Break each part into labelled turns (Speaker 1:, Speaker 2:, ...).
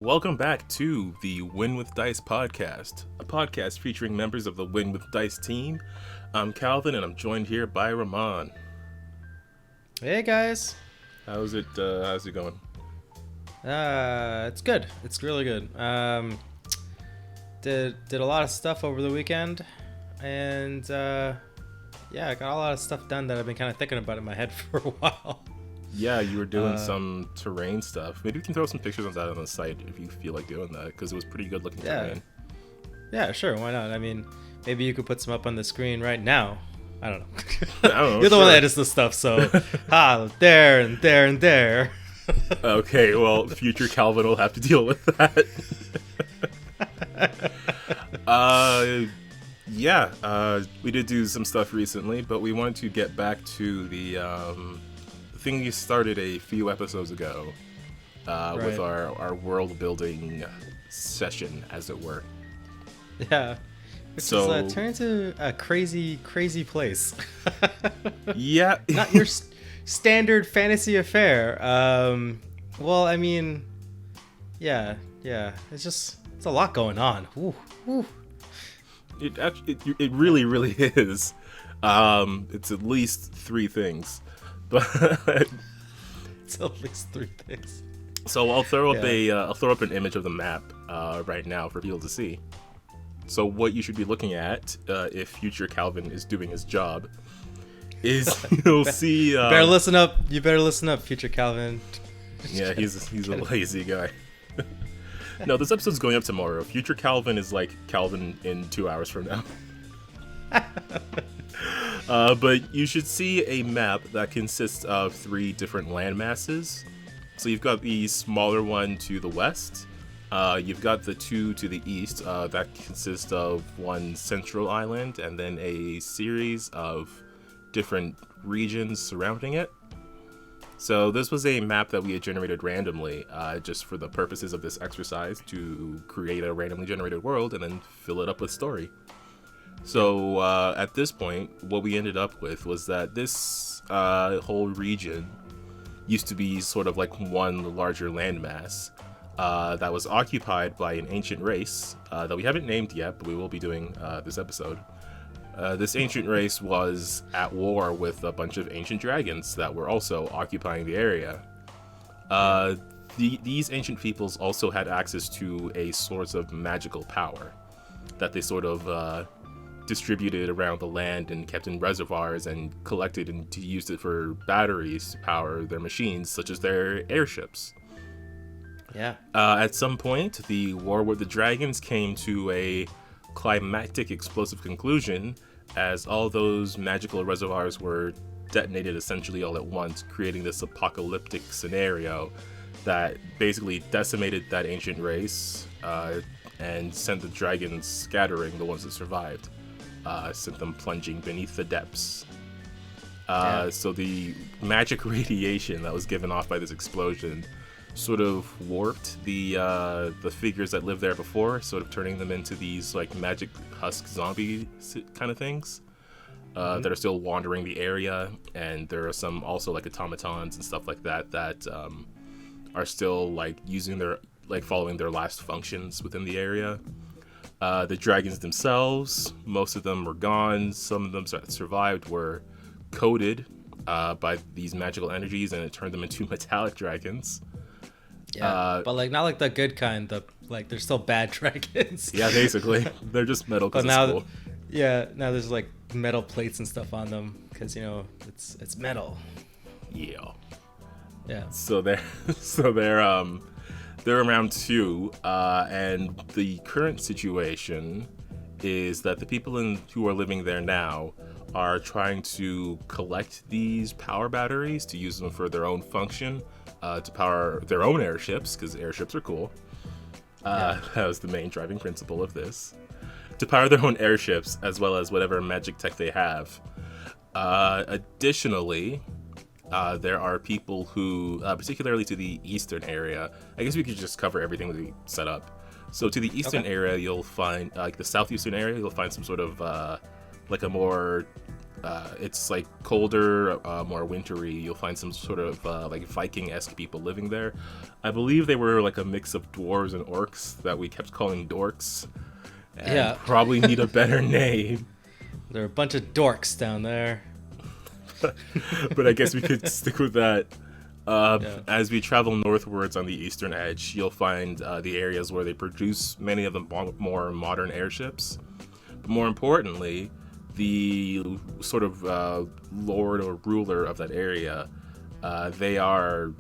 Speaker 1: Welcome back to the Win with Dice podcast, a podcast featuring members of the Win with Dice team. I'm Calvin, and I'm joined here by Ramon.
Speaker 2: Hey guys,
Speaker 1: How's it going?
Speaker 2: it's good. It's really good. Did a lot of stuff over the weekend, and I got a lot of stuff done that I've been kind of thinking about in my head for a while.
Speaker 1: Yeah, you were doing some terrain stuff. Maybe we can throw some pictures of that on the site if you feel like doing that, because it was pretty good looking terrain.
Speaker 2: Yeah, sure. Why not? I mean, maybe you could put some up on the screen right now. I don't know.
Speaker 1: I don't know.
Speaker 2: You're the one that edits the stuff, so there and there and there.
Speaker 1: Okay, well, future Calvin will have to deal with that. We did do some stuff recently, but we wanted to get back to the thing you started a few episodes ago with our world building session, as it were.
Speaker 2: Yeah. Which is turned into a crazy place.
Speaker 1: Yeah.
Speaker 2: Not your standard fantasy affair. Well, I mean, yeah. It's a lot going on. Ooh.
Speaker 1: It really is. It's at least three things. But
Speaker 2: it's at least three things.
Speaker 1: So I'll throw up an image of the map right now for people to see. So what you should be looking at if future Calvin is doing his job is you'll see.
Speaker 2: You better listen up. You better listen up, future Calvin.
Speaker 1: Yeah, he's a lazy guy. No, this episode's going up tomorrow. Future Calvin is like Calvin in 2 hours from now. But you should see a map that consists of three different land masses. So you've got the smaller one to the west. You've got the two to the east that consist of one central island and then a series of different regions surrounding it. So this was a map that we had generated randomly just for the purposes of this exercise to create a randomly generated world and then fill it up with story. So at this point, what we ended up with was that this whole region used to be sort of like one larger landmass that was occupied by an ancient race that we haven't named yet, but we will be doing this episode. This ancient race was at war with a bunch of ancient dragons that were also occupying the area. These ancient peoples also had access to a source of magical power that they sort of distributed around the land and kept in reservoirs and collected and used it for batteries to power their machines, such as their airships.
Speaker 2: Yeah.
Speaker 1: At some point, the war with the dragons came to a climactic explosive conclusion as all those magical reservoirs were detonated essentially all at once, creating this apocalyptic scenario that basically decimated that ancient race and sent the dragons scattering, the ones that survived. Sent them plunging beneath the depths. So the magic radiation that was given off by this explosion sort of warped the figures that lived there before, sort of turning them into these like magic husk zombie kind of things that are still wandering the area. And there are some also like automatons and stuff like that that are still like following their last functions within the area. The dragons themselves, most of them were gone. Some of them that survived were coated by these magical energies, and it turned them into metallic dragons.
Speaker 2: Yeah, but like not like the good kind. They're still bad dragons.
Speaker 1: Yeah, basically, they're just metal.
Speaker 2: But now, now there's like metal plates and stuff on them because it's metal.
Speaker 1: Yeah.
Speaker 2: Yeah.
Speaker 1: So they're around two, and the current situation is that the people who are living there now are trying to collect these power batteries to use them for their own function, to power their own airships, because airships are cool. That was the main driving principle of this. To power their own airships, as well as whatever magic tech they have. Additionally, there are people who, particularly to the eastern area, I guess we could just cover everything that we set up. So to the eastern area, you'll find, like the southeastern area, you'll find some sort of, like a more It's like colder, more wintry. You'll find some sort of like Viking-esque people living there. I believe they were like a mix of dwarves and orcs that we kept calling dorks. And
Speaker 2: Yeah.
Speaker 1: probably need a better name.
Speaker 2: There are a bunch of dorks down there.
Speaker 1: But I guess we could stick with that.
Speaker 2: Yeah.
Speaker 1: As we travel northwards on the eastern edge, you'll find the areas where they produce many of the more modern airships. But more importantly, the sort of lord or ruler of that area, they are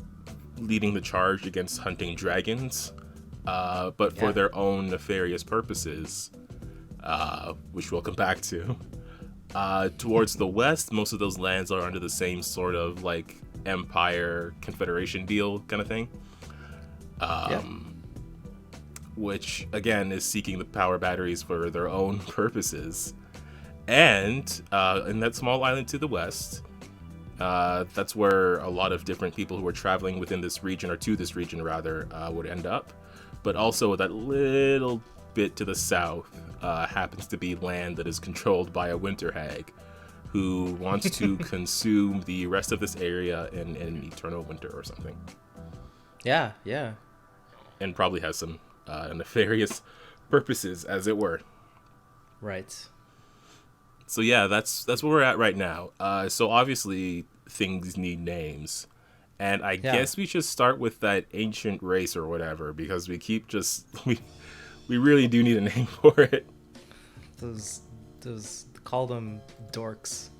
Speaker 1: leading the charge against hunting dragons, but for their own nefarious purposes, which we'll come back to. Towards the west, most of those lands are under the same sort of like empire confederation deal kind of thing, which again is seeking the power batteries for their own purposes. And in that small island to the west, that's where a lot of different people who are traveling within this region, or to this region rather, would end up. But also that little bit to the south happens to be land that is controlled by a winter hag who wants to consume the rest of this area in an eternal winter or something.
Speaker 2: Yeah.
Speaker 1: And probably has some nefarious purposes, as it were.
Speaker 2: Right.
Speaker 1: So yeah, that's where we're at right now. So obviously things need names. And I guess we should start with that ancient race or whatever, because we keep just we really do need a name for it.
Speaker 2: Those call them dorks.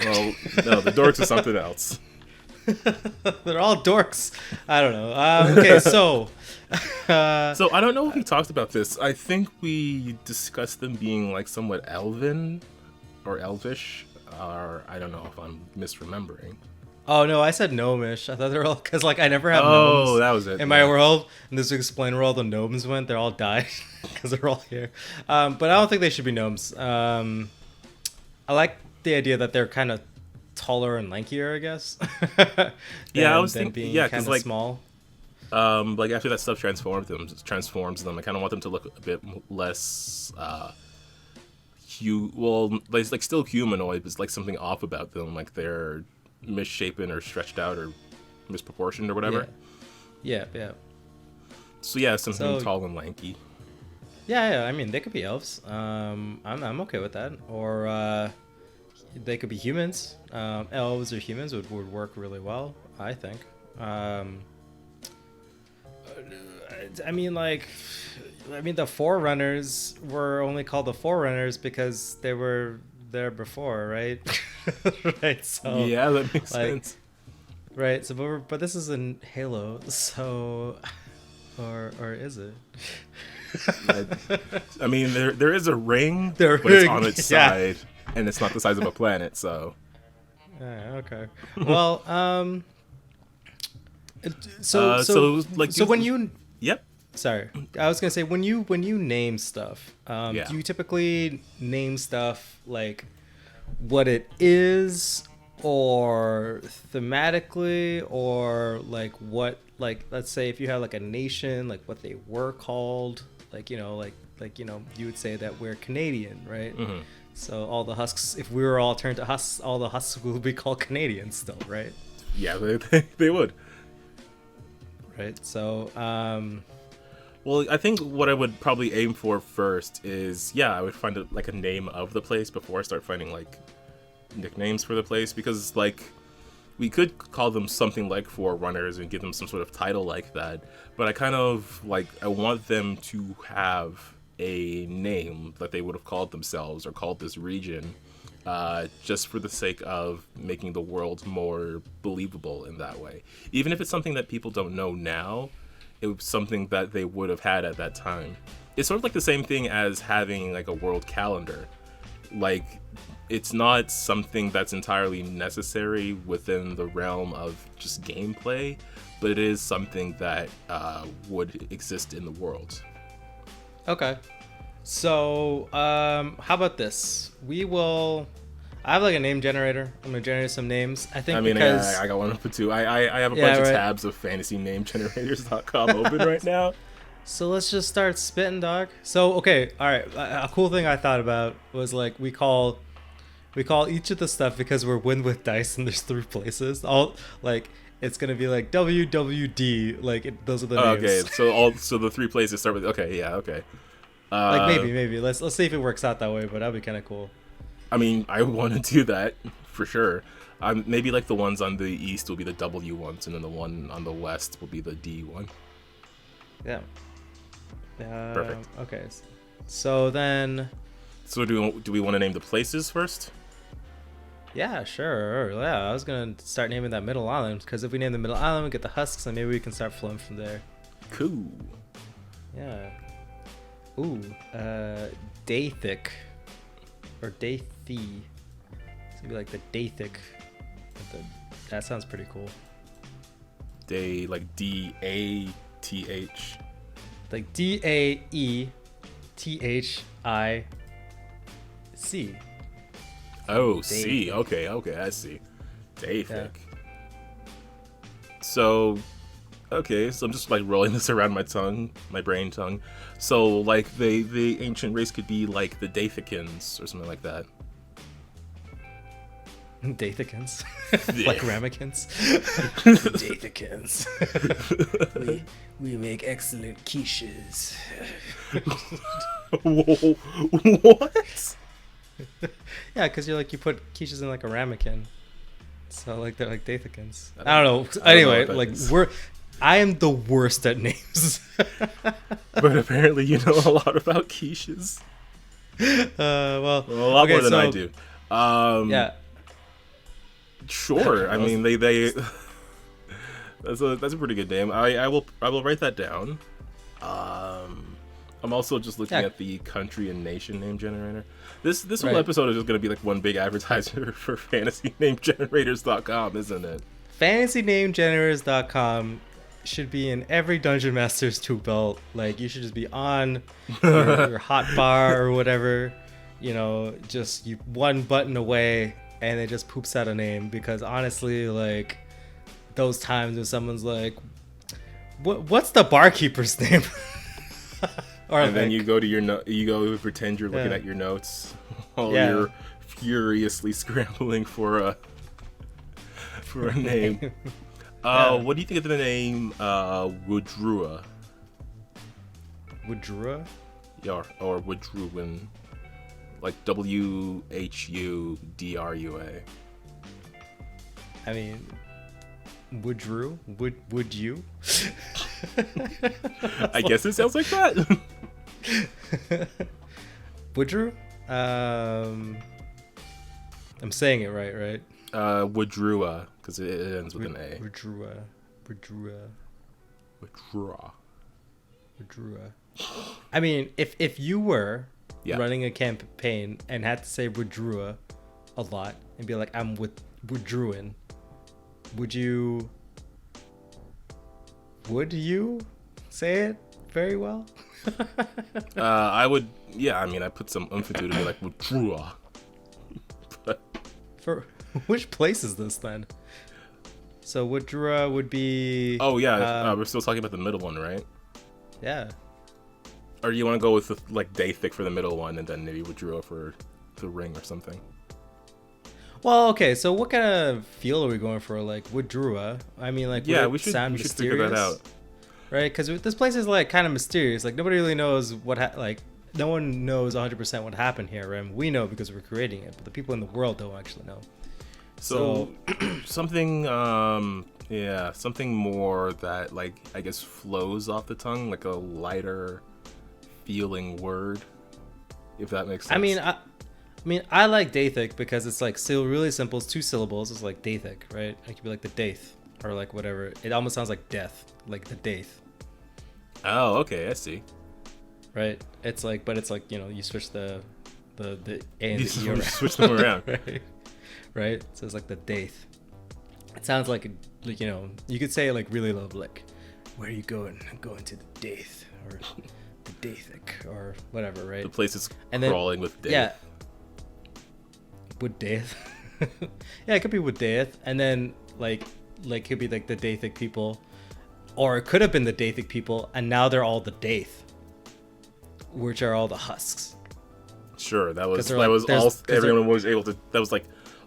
Speaker 1: Well, no, the dorks are something else.
Speaker 2: They're all dorks. I don't know. Okay, so
Speaker 1: so I don't know if we talked about this. I think we discussed them being like somewhat elven or elvish, or I don't know if I'm misremembering.
Speaker 2: Oh no, I said gnomish. I thought they were all, because like I never have
Speaker 1: Oh,
Speaker 2: gnomes
Speaker 1: that was it.
Speaker 2: in my world, and this would explain where all the gnomes went. They're all died because they're all here. But I don't think they should be gnomes. I like the idea that they're kind of taller and lankier, I guess.
Speaker 1: Yeah, I was thinking, yeah, because like
Speaker 2: small.
Speaker 1: Like after that stuff transforms them. I kind of want them to look a bit less, like still humanoid, but it's like something off about them, like they're misshapen or stretched out or misproportioned or whatever.
Speaker 2: Yeah.
Speaker 1: So yeah, something tall and lanky.
Speaker 2: Yeah. I mean, they could be elves. I'm okay with that. Or they could be humans. Elves or humans would work really well, I think. I mean, the Forerunners were only called the Forerunners because they were there before, right? Right. So
Speaker 1: yeah, that makes sense.
Speaker 2: Right. So, but this is in Halo, so or is it?
Speaker 1: I mean, there is a ring,
Speaker 2: but
Speaker 1: it's on its side, and it's not the size of a planet. So.
Speaker 2: Okay. Well,
Speaker 1: when
Speaker 2: you.
Speaker 1: Yep.
Speaker 2: Sorry, I was gonna say when you name stuff, do you typically name stuff like what it is, or thematically, or like what, like let's say if you have like a nation, like what they were called, like you would say that we're Canadian, right?
Speaker 1: Mm-hmm.
Speaker 2: So all the husks, if we were all turned to husks, all the husks would be called Canadians still, right?
Speaker 1: Yeah, they would.
Speaker 2: Right. So
Speaker 1: well, I think what I would probably aim for first is, I would find a name of the place before I start finding like nicknames for the place, because like we could call them something like Forerunners and give them some sort of title like that, but I kind of like, I want them to have a name that they would have called themselves or called this region, just for the sake of making the world more believable in that way. Even if it's something that people don't know now, it was something that they would have had at that time. It's sort of like the same thing as having like a world calendar. Like, it's not something that's entirely necessary within the realm of just gameplay, but it is something that would exist in the world.
Speaker 2: Okay. So, how about this? I have like a name generator. I'm gonna generate some names. I got one up for two. I have a bunch of tabs of fantasynamegenerators.com open right now. So let's just start spitting, dog. So, okay, all right. A cool thing I thought about was like we call we call each of the stuff because we're win with dice and there's 3 places. All like it's gonna be like WWD. Like those are the names.
Speaker 1: Okay, so the 3 places start with. Okay, yeah, okay.
Speaker 2: Like maybe let's see if it works out that way. But that'd be kind of cool.
Speaker 1: I mean, I want to do that for sure. Maybe like the ones on the east will be the W ones, and then the one on the west will be the D one.
Speaker 2: Yeah.
Speaker 1: Perfect.
Speaker 2: Okay. So then.
Speaker 1: So do we want to name the places first?
Speaker 2: Yeah, sure. Yeah, I was gonna start naming that middle island because if we name the middle island, we get the husks, and maybe we can start flowing from there.
Speaker 1: Cool.
Speaker 2: Yeah. Ooh. Dathic. Or Dathi. It's gonna be like the Dathic. That sounds pretty cool.
Speaker 1: Day like DATH.
Speaker 2: Like DAETHIC.
Speaker 1: Oh, C. Okay, I see. Dathic. Yeah. So, okay, so I'm just like rolling this around my brain tongue. So, like the ancient race could be like the Dathicans or something like that.
Speaker 2: Dathicans, like ramekins. Dathicans. we make excellent quiches.
Speaker 1: Whoa, what?
Speaker 2: Yeah, because you put quiches in like a ramekin, so like they're like Dathicans. I don't know. Anyway, like I am the worst at names.
Speaker 1: But apparently you know a lot about quiches.
Speaker 2: Well,
Speaker 1: a lot more than I do.
Speaker 2: Yeah.
Speaker 1: Sure. I mean, they that's a pretty good name. I will write that down. I'm also just looking at the country and nation name generator. This whole episode is just going to be like one big advertiser for fantasynamegenerators.com, isn't it?
Speaker 2: Fantasynamegenerators.com should be in every Dungeon Master's tool belt. Like, you should just be on your hot bar or whatever. You know, just you one button away, and it just poops out a name. Because honestly, like, those times when someone's like, "What's the barkeeper's name?"
Speaker 1: And then you go to you go pretend you're looking at your notes while you're furiously scrambling for a name. What do you think of the name Woodrua?
Speaker 2: Woodrua?
Speaker 1: Yeah, or Woodruin. Like WHUDRUA.
Speaker 2: I mean, Woodru? Would you?
Speaker 1: I guess it sounds like that.
Speaker 2: Woodru? I'm saying it right?
Speaker 1: Woodrua, because it ends with an A.
Speaker 2: Woodrua. I mean, if you were running a campaign and had to say Woodrua a lot and be like, I'm with Woodruin, would you say it very well?
Speaker 1: I would. Yeah, I mean, I put some oomph into it to be like Woodrua. But
Speaker 2: for which place is this then? So Woodrua would be.
Speaker 1: Oh yeah, we're still talking about the middle one, right?
Speaker 2: Yeah.
Speaker 1: Or you want to go with like Dathic for the middle one, and then maybe Woodrua for the ring or something?
Speaker 2: Well, okay. So what kind of feel are we going for? Like Woodrua? I mean, like
Speaker 1: we should figure that out,
Speaker 2: right? Because this place is like kind of mysterious. Like nobody really knows no one knows 100% what happened here, right? We know because we're creating it, but the people in the world don't actually know.
Speaker 1: So something, something more that, like, I guess flows off the tongue, like a lighter feeling word, if that makes sense.
Speaker 2: I mean, I like Dathic because it's like still really simple. It's 2 syllables. It's like Dathic, right? It could be like the Daith or like whatever. It almost sounds like death, like the Daith.
Speaker 1: Oh, okay, I see.
Speaker 2: Right? It's like, but it's like, you know, you switch the A and the E around.
Speaker 1: Switch them around.
Speaker 2: Right? So it's like the Daith. It sounds like, you know, you could say it like really low, like, where are you going? I'm going to the Daith or the Dathic or whatever, right?
Speaker 1: The place is crawling with Daith.
Speaker 2: Yeah. With Daith. Yeah, it could be with Daith. And then like it could be like the Dathic people. Or it could have been the Dathic people, and now they're all the Daith, which are all the husks.
Speaker 1: Sure, that was all everyone was able to. That was like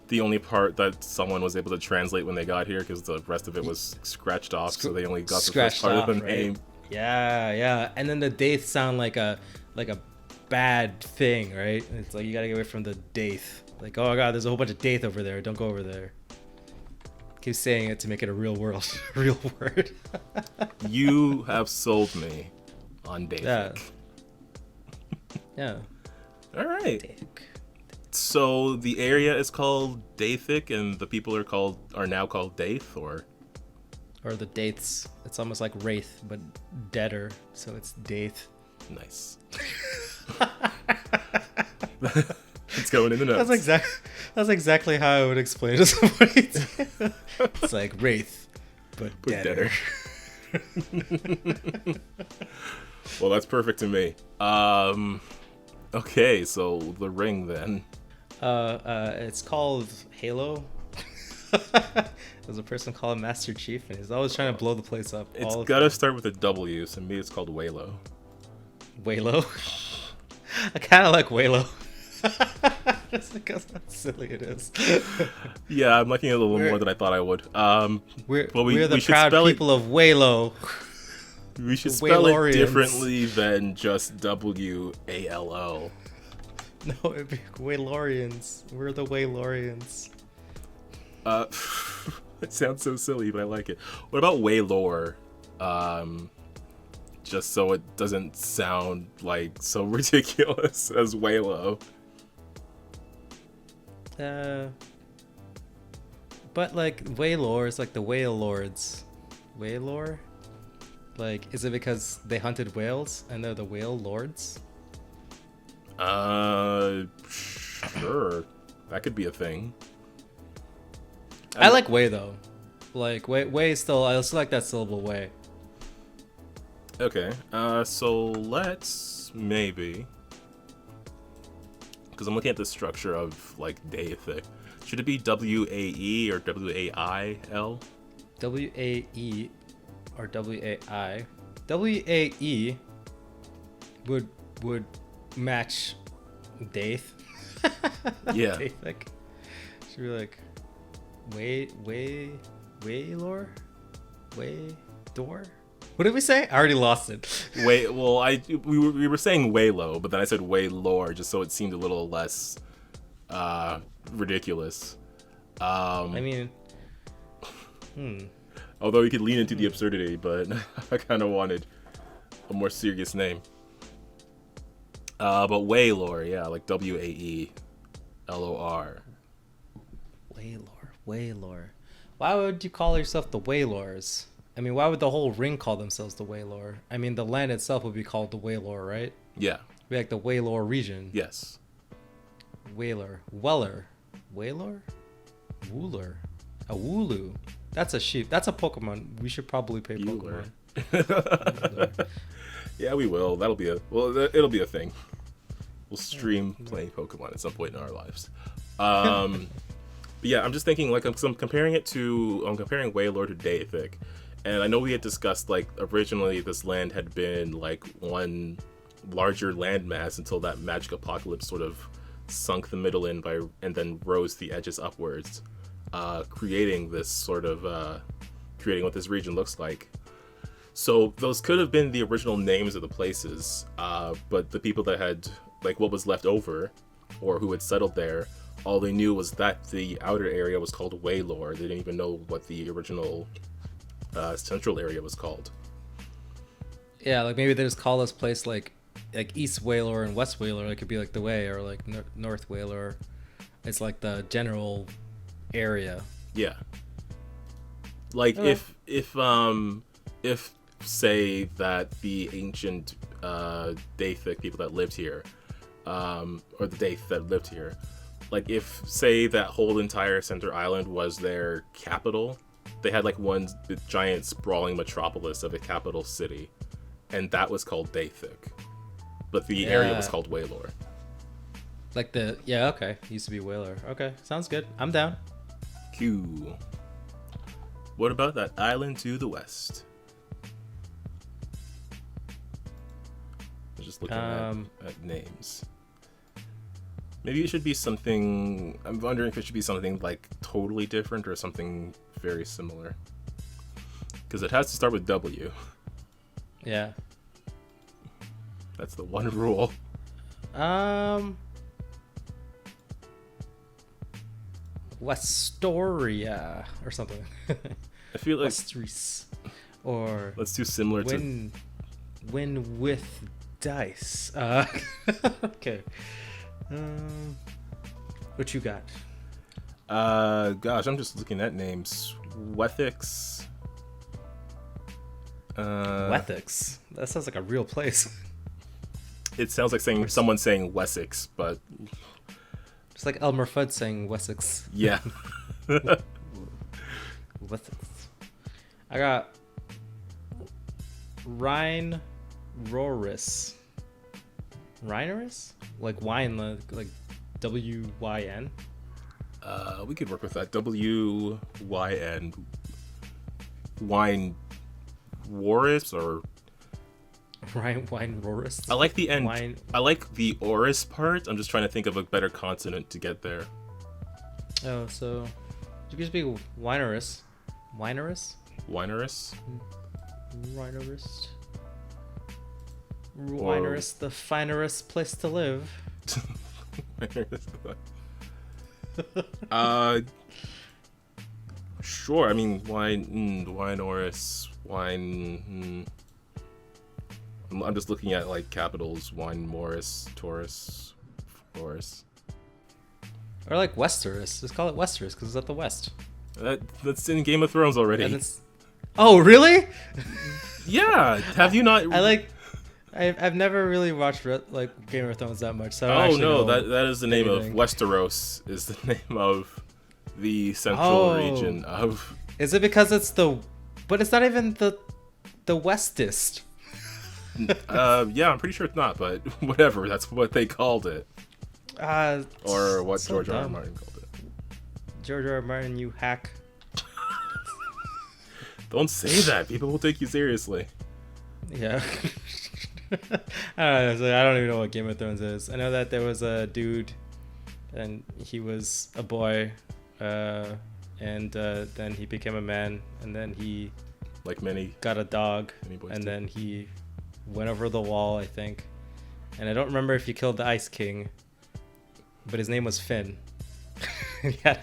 Speaker 1: the only part that someone was able to translate when they got here, because the rest of it was scratched off, so they only got the first part of the name.
Speaker 2: Yeah. And then the Daith sound like a bad thing, right? It's like you gotta get away from the Daith. Like, oh god, there's a whole bunch of Daith over there. Don't go over there. Keep saying it to make it a real word.
Speaker 1: You have sold me on Daith.
Speaker 2: Yeah.
Speaker 1: All right. So the area is called Daithic, and the people are now called Daith, or
Speaker 2: the Daiths. It's almost like Wraith, but deader. So it's Daith.
Speaker 1: Nice. It's going in the notes.
Speaker 2: That's exactly how I would explain it to somebody. It's like Wraith, but deader.
Speaker 1: Well, that's perfect to me. Okay, so the ring then.
Speaker 2: It's called Halo. There's a person called Master Chief, and he's always trying to blow the place up.
Speaker 1: It's gotta start with a W, so maybe it's called Waylo.
Speaker 2: Waylo? I kind of like Waylo. Just because how silly it is.
Speaker 1: Yeah, I'm liking it a little more than I thought I would.
Speaker 2: We're the proud people of Waylo.
Speaker 1: We should spell it differently than just W-A-L-O.
Speaker 2: No, it'd be Waylorians. We're the Waylorians.
Speaker 1: It sounds so silly, but I like it. What about Waylor? Just so it doesn't sound like so ridiculous as Waylo.
Speaker 2: But like Waylor is like the whale lords. Waylor? Like, is it because they hunted whales and they're the whale lords?
Speaker 1: Sure. That could be a thing.
Speaker 2: I like way though. Like way still. I still like that syllable way.
Speaker 1: Okay. So let's maybe, because I'm looking at the structure of like Daithic. Should it be W-A-E or W-A-I-L?
Speaker 2: W-A-E or W-A-I. W-A-E would match Daith.
Speaker 1: Yeah.
Speaker 2: Daithic. Should be like Waylor? Waydor? What did we say? I already lost it.
Speaker 1: We were saying Waylo, but then I said Waylor just so it seemed a little less ridiculous. Although you could lean into the absurdity, but I kind of wanted a more serious name. But Waylor, yeah, like W-A-E-L-O-R.
Speaker 2: Waylor. Why would you call yourself the Waylors? I mean, why would the whole ring call themselves the Waylor? I mean, the land itself would be called the Waylor, right?
Speaker 1: Yeah.
Speaker 2: It'd be like the Waylor region.
Speaker 1: Yes.
Speaker 2: Weller. Wooler. A Wooloo. That's a sheep. That's a Pokemon. We should probably pay Pokemon.
Speaker 1: Yeah, we will. It'll be a thing. We'll stream playing Pokemon at some point in our lives. But yeah, I'm just thinking like I'm comparing Waylor to Daithic, and I know we had discussed like originally this land had been like one larger landmass until that magic apocalypse sort of sunk the middle and then rose the edges upwards, creating what this region looks like. So those could have been the original names of the places, but the people that had like what was left over or who had settled there, all they knew was that the outer area was called Waylor. They didn't even know what the original central area was called.
Speaker 2: Yeah, like maybe they just call this place like East Waylor and West Waylor. It could be like the Way, or like North Waylor. It's like the general area.
Speaker 1: Yeah. Like if say that the ancient Daithic people that lived here, or the Daith that lived here, like if say that whole entire center island was their capital, they had like one giant sprawling metropolis of a capital city, and that was called Daithic, but the area was called Waylor.
Speaker 2: Like okay, used to be Waylor. Okay, sounds good. I'm down.
Speaker 1: Cool. What about that island to the west? I'm just looking at names. Maybe it should be something. I'm wondering if it should be something like totally different or something very similar. Because it has to start with W.
Speaker 2: Yeah.
Speaker 1: That's the one rule.
Speaker 2: Westoria or something.
Speaker 1: I feel like
Speaker 2: Westeros. Or
Speaker 1: let's do similar
Speaker 2: win with dice. Okay. What you got?
Speaker 1: Gosh, I'm just looking at names. Wethix.
Speaker 2: Wethix. That sounds like a real place.
Speaker 1: It sounds like someone saying Wessex, but
Speaker 2: just like Elmer Fudd saying Wessex.
Speaker 1: Yeah.
Speaker 2: Wessex. I got Rhine Roris. Rhinorus? Like wine, like W-Y-N?
Speaker 1: We could work with that. W-Y-N. Wine Warris or
Speaker 2: Wine Roris?
Speaker 1: I like the end. I like the Oris part. I'm just trying to think of a better consonant to get there.
Speaker 2: Oh, so you could just be Winerus. Winerus?
Speaker 1: Winerus?
Speaker 2: Winerus. Winerus, the finerest place to live.
Speaker 1: Sure. I mean, Wineoris, wine. I'm just looking at like capitals: Wine, Morris, Taurus, Boris.
Speaker 2: Or like Westeros. Just call it Westeros because it's at the west.
Speaker 1: That's in Game of Thrones already.
Speaker 2: And it's... Oh, really?
Speaker 1: Yeah. Have you not?
Speaker 2: I've never really watched like Game of Thrones that much. So
Speaker 1: oh no, that is the name of Westeros. Is the name of the central region of.
Speaker 2: Is it because it's but it's not even the westest.
Speaker 1: Yeah, I'm pretty sure it's not, but whatever. That's what they called it. Or what George R. R. Martin called it.
Speaker 2: George R. R. Martin, you hack.
Speaker 1: Don't say that. People will take you seriously.
Speaker 2: Yeah. I don't even know what Game of Thrones is. I know that there was a dude, and he was a boy, and then he became a man, and then he,
Speaker 1: like many,
Speaker 2: got a dog, and then he went over the wall, I think. And I don't remember if he killed the Ice King, but his name was Finn. Yeah.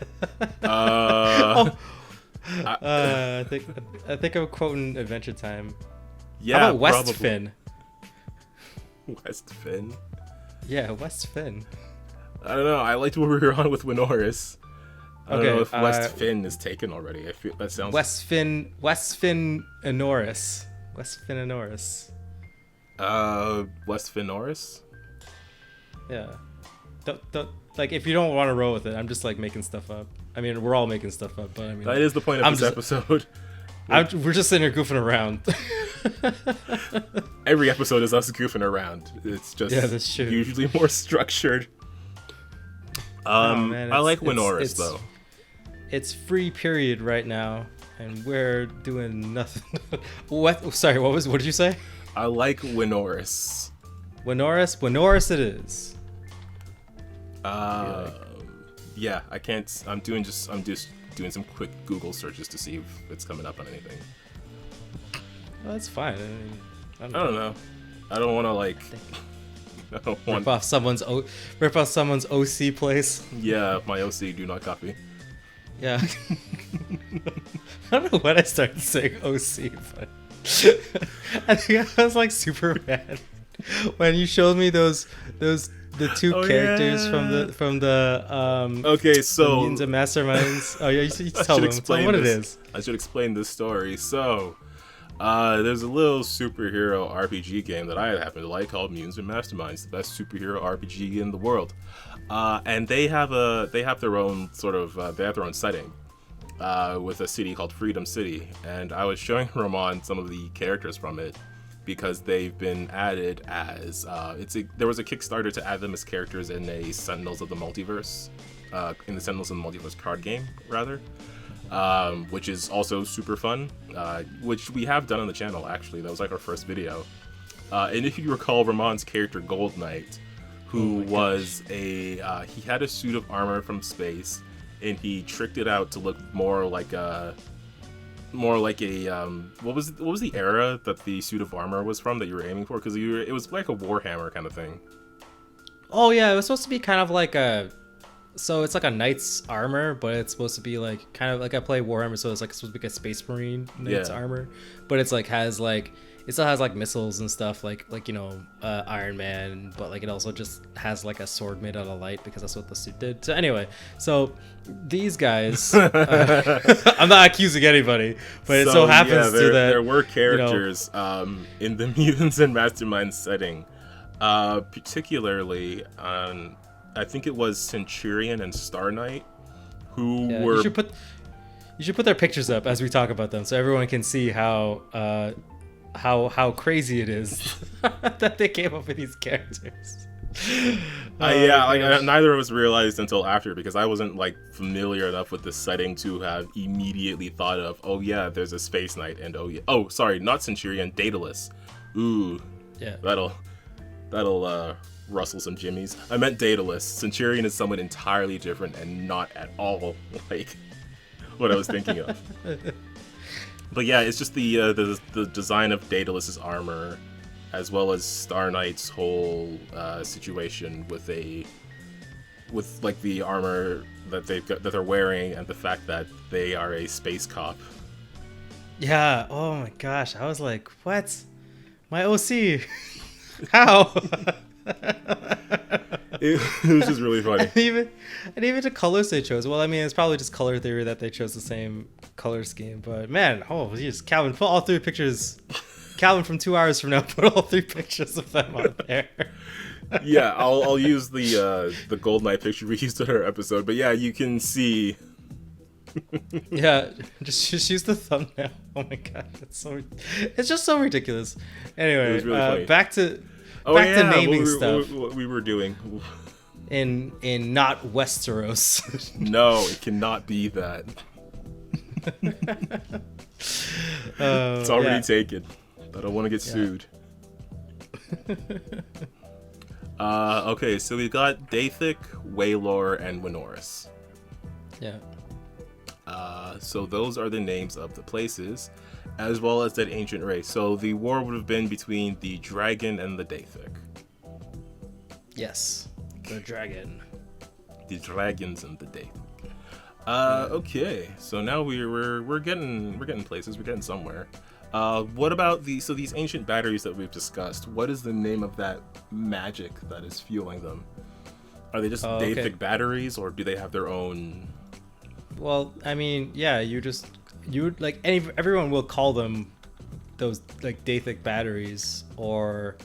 Speaker 2: I think I'm quoting Adventure Time.
Speaker 1: Yeah,
Speaker 2: how about West
Speaker 1: probably.
Speaker 2: Finn?
Speaker 1: West Finn?
Speaker 2: Yeah, West Finn.
Speaker 1: I don't know. I liked where we were on with Winoris. I don't know if West Finn is taken already. I feel that sounds.
Speaker 2: West Finn Enoris. West Finn Enoris.
Speaker 1: West Finnoris?
Speaker 2: Yeah. Don't, like, if you don't want to roll with it, I'm just like making stuff up. I mean, we're all making stuff up, but I mean,
Speaker 1: that is the point of this episode.
Speaker 2: We're just sitting here goofing around.
Speaker 1: Every episode is us goofing around. It's just
Speaker 2: that's true.
Speaker 1: Usually more structured. I like Winoris though.
Speaker 2: It's free period right now, and we're doing nothing. What? Sorry, what did you say?
Speaker 1: I like Winoris.
Speaker 2: Winoris it is.
Speaker 1: Yeah, I can't. I'm just doing some quick Google searches to see if it's coming up on anything.
Speaker 2: Well, that's fine. I mean,
Speaker 1: I don't know. I don't want to like. I don't want
Speaker 2: rip off someone's OC place.
Speaker 1: Yeah, my OC. Do not copy.
Speaker 2: Yeah. I don't know when I started saying OC, but I think I was like super mad when you showed me the two characters from the
Speaker 1: okay, so
Speaker 2: Mutants and Masterminds. Oh yeah, you tell them what it is.
Speaker 1: I should explain this story. So there's a little superhero RPG game that I happen to like called Mutants and Masterminds, the best superhero RPG in the world. And they have their own sort of they have their own setting with a city called Freedom City. And I was showing Ramon some of the characters from it because they've been added as there was a Kickstarter to add them as characters in a Sentinels of the Multiverse, in the Sentinels of the Multiverse card game rather. Which is also super fun, which we have done on the channel actually. That was like our first video. And if you recall Ramon's character Gold Knight, who was he had a suit of armor from space, and he tricked it out to look more like a what was the era that the suit of armor was from that you were aiming for? Because it was like a Warhammer kind of thing.
Speaker 2: Oh yeah, it was supposed to be kind of like so it's like a knight's armor, but it's supposed to be like kind of like I play Warhammer, so it's like supposed to be like a Space Marine knight's armor, but it's like it still has like missiles and stuff like Iron Man, but like it also just has like a sword made out of light because that's what the suit did. So anyway, so these guys, I'm not accusing anybody, but it so happens that
Speaker 1: there were characters in the Mutants and Masterminds setting, particularly I think it was Centurion and Star Knight, who were.
Speaker 2: You should put their pictures up as we talk about them, so everyone can see how crazy it is that they came up with these characters.
Speaker 1: Neither of us realized until after, because I wasn't like familiar enough with the setting to have immediately thought of, oh yeah, there's a Space Knight, and not Centurion, Daedalus. Ooh, yeah, that'll rustle some jimmies. I meant Daedalus. Centurion is someone entirely different and not at all like what I was thinking of. But yeah, it's just the design of Daedalus's armor, as well as Star Knight's whole situation with like the armor that they're wearing, and the fact that they are a space cop.
Speaker 2: Yeah. Oh my gosh, I was like, what? My OC? How?
Speaker 1: It was just really funny.
Speaker 2: And even the colors they chose. Well, I mean, it's probably just color theory that they chose the same color scheme. But man, jeez, Calvin, put all 3 pictures. Calvin, from 2 hours from now, put all 3 pictures of them on there.
Speaker 1: Yeah, I'll use the Gold Knight picture we used in our episode. But yeah, you can see.
Speaker 2: Yeah, just use the thumbnail. Oh my god, it's just so ridiculous. Anyway, it was really funny. Back to naming stuff.
Speaker 1: What we were doing
Speaker 2: in not Westeros.
Speaker 1: No, it cannot be that. It's already taken. I don't want to get sued. Okay, so we've got Dathik, Waylor, and Winoris.
Speaker 2: Yeah.
Speaker 1: So those are the names of the places, as well as that ancient race. So the war would have been between the dragon and the Dathik.
Speaker 2: Yes, the dragon.
Speaker 1: The dragons and the Dathik. Okay, so now we're getting places. We're getting somewhere. What about these ancient batteries that we've discussed? What is the name of that magic that is fueling them? Are they just Dathik batteries, or do they have their own?
Speaker 2: Well, I mean, yeah, everyone will call them those like Dathik batteries or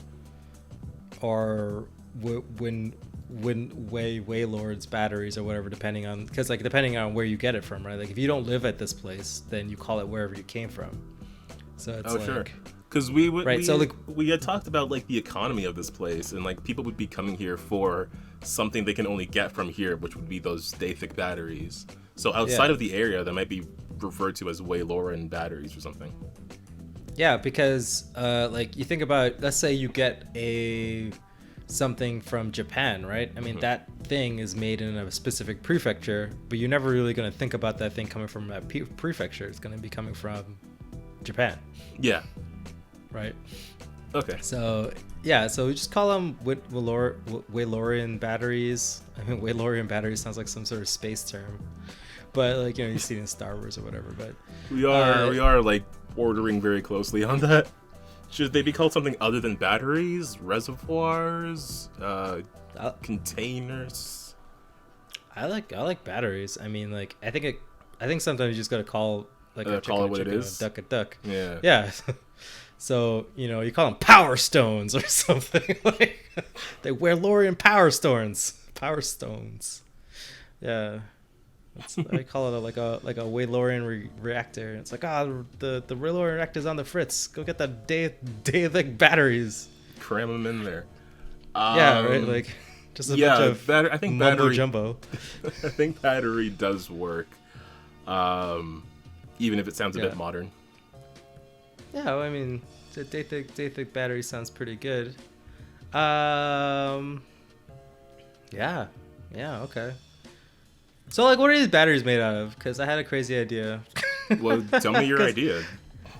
Speaker 2: Waylord's batteries or whatever, depending on where you get it from, right? Like if you don't live at this place, then you call it wherever you came from. So it's
Speaker 1: sure. Because we had talked about like the economy of this place, and like people would be coming here for something they can only get from here, which would be those Dathik batteries. So outside of the area, that might be referred to as Wayloran batteries or something.
Speaker 2: Yeah, because like you think about, let's say you get something from Japan, right? I mean, that thing is made in a specific prefecture, but you're never really going to think about that thing coming from that prefecture. It's going to be coming from Japan.
Speaker 1: Yeah.
Speaker 2: Right.
Speaker 1: Okay.
Speaker 2: So yeah, so we just call them Waylorian batteries. I mean, Waylorian batteries sounds like some sort of space term, but like you see it in Star Wars or whatever. But
Speaker 1: we are like ordering very closely on that. Should they be called something other than batteries, reservoirs, containers?
Speaker 2: I like batteries. I mean, like I think sometimes you just gotta call like a
Speaker 1: call it what
Speaker 2: chicken,
Speaker 1: it is.
Speaker 2: A duck a duck.
Speaker 1: Yeah.
Speaker 2: Yeah. So you call them power stones or something. Like they wear Lorian power stones. Power stones. Yeah. I call it like a Waylorian reactor. It's like the Waylorian reactor's on the fritz. Go get the Dathik batteries.
Speaker 1: Cram them in there.
Speaker 2: Yeah, right. Like just a bunch of
Speaker 1: I think battery
Speaker 2: jumbo.
Speaker 1: I think battery does work, even if it sounds a bit modern.
Speaker 2: Yeah, well, I mean, the Dathik battery sounds pretty good. Yeah. Yeah. Okay. So like, what are these batteries made out of? Because I had a crazy idea.
Speaker 1: Well, tell me your idea.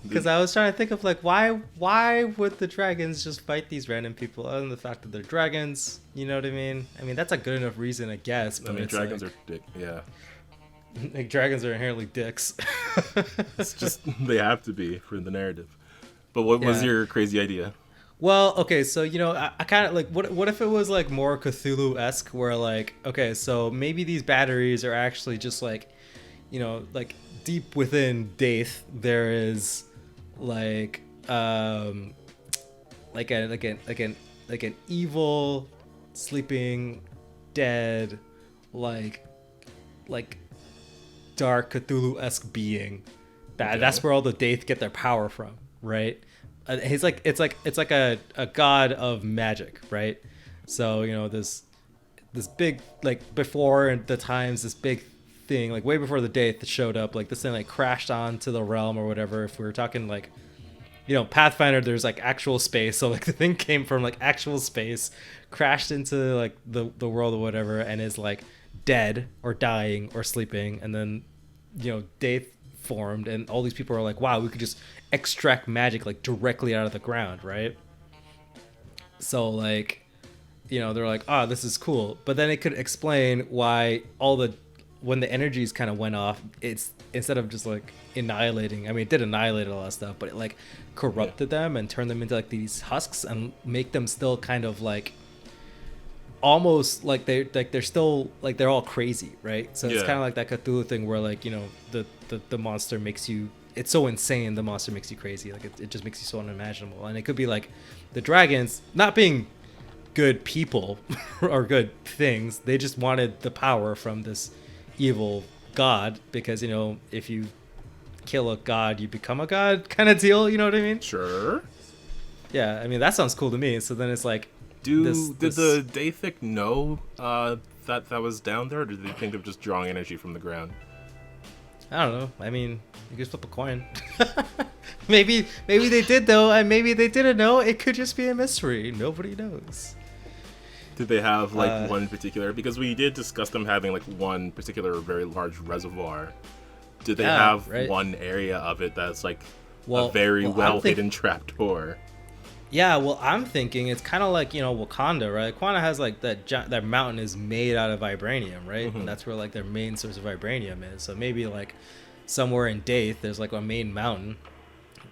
Speaker 2: Because I was trying to think of like, why would the dragons just fight these random people other than the fact that they're dragons? You know what I mean? I mean, that's a good enough reason, I guess. But
Speaker 1: I mean, dragons are dick. Yeah.
Speaker 2: Like dragons are inherently dicks.
Speaker 1: It's just they have to be for the narrative. But what was your crazy idea?
Speaker 2: Well, okay, so I kind of like what if it was like more Cthulhu-esque, where like, okay, so maybe these batteries are actually just like, like deep within Daith there is like an evil sleeping dead like dark Cthulhu-esque being that's where all the Daith get their power from, right? He's like it's like a god of magic, right? So this big, like, before the times, this big thing, like way before the Daith that showed up, like this thing like crashed onto the realm or whatever. If we were talking like Pathfinder, there's like actual space, so like the thing came from like actual space, crashed into like the world or whatever, and is like dead or dying or sleeping, and then Daith formed, and all these people are like, wow, we could just extract magic like directly out of the ground, right? So like they're like, oh, this is cool. But then it could explain why when the energies kind of went off, it's instead of just like annihilating, I mean, it did annihilate a lot of stuff, but it like corrupted them and turned them into like these husks and make them still kind of like almost like they're still like they're all crazy, right? So it's kind of like that Cthulhu thing where like the monster makes you, it's so insane, the monster makes you crazy, like it just makes you so unimaginable. And it could be like the dragons not being good people or good things, they just wanted the power from this evil god, because if you kill a god you become a god kind of deal, you know what I mean?
Speaker 1: Sure.
Speaker 2: Yeah, I mean, that sounds cool to me. So then it's like,
Speaker 1: did the Daithic know that was down there, or did they think they were just drawing energy from the ground?
Speaker 2: I don't know. I mean, you could flip a coin. maybe they did though, and maybe they didn't know. It could just be a mystery. Nobody knows.
Speaker 1: Did they have like one particular? Because we did discuss them having like one particular very large reservoir. Did they have one area of it that's like a very well hidden trapdoor?
Speaker 2: Yeah, well, I'm thinking it's kind of like, Wakanda, right? Wakanda has like that mountain is made out of vibranium, right? Mm-hmm. And that's where like their main source of vibranium is. So maybe like somewhere in Daith, there's like a main mountain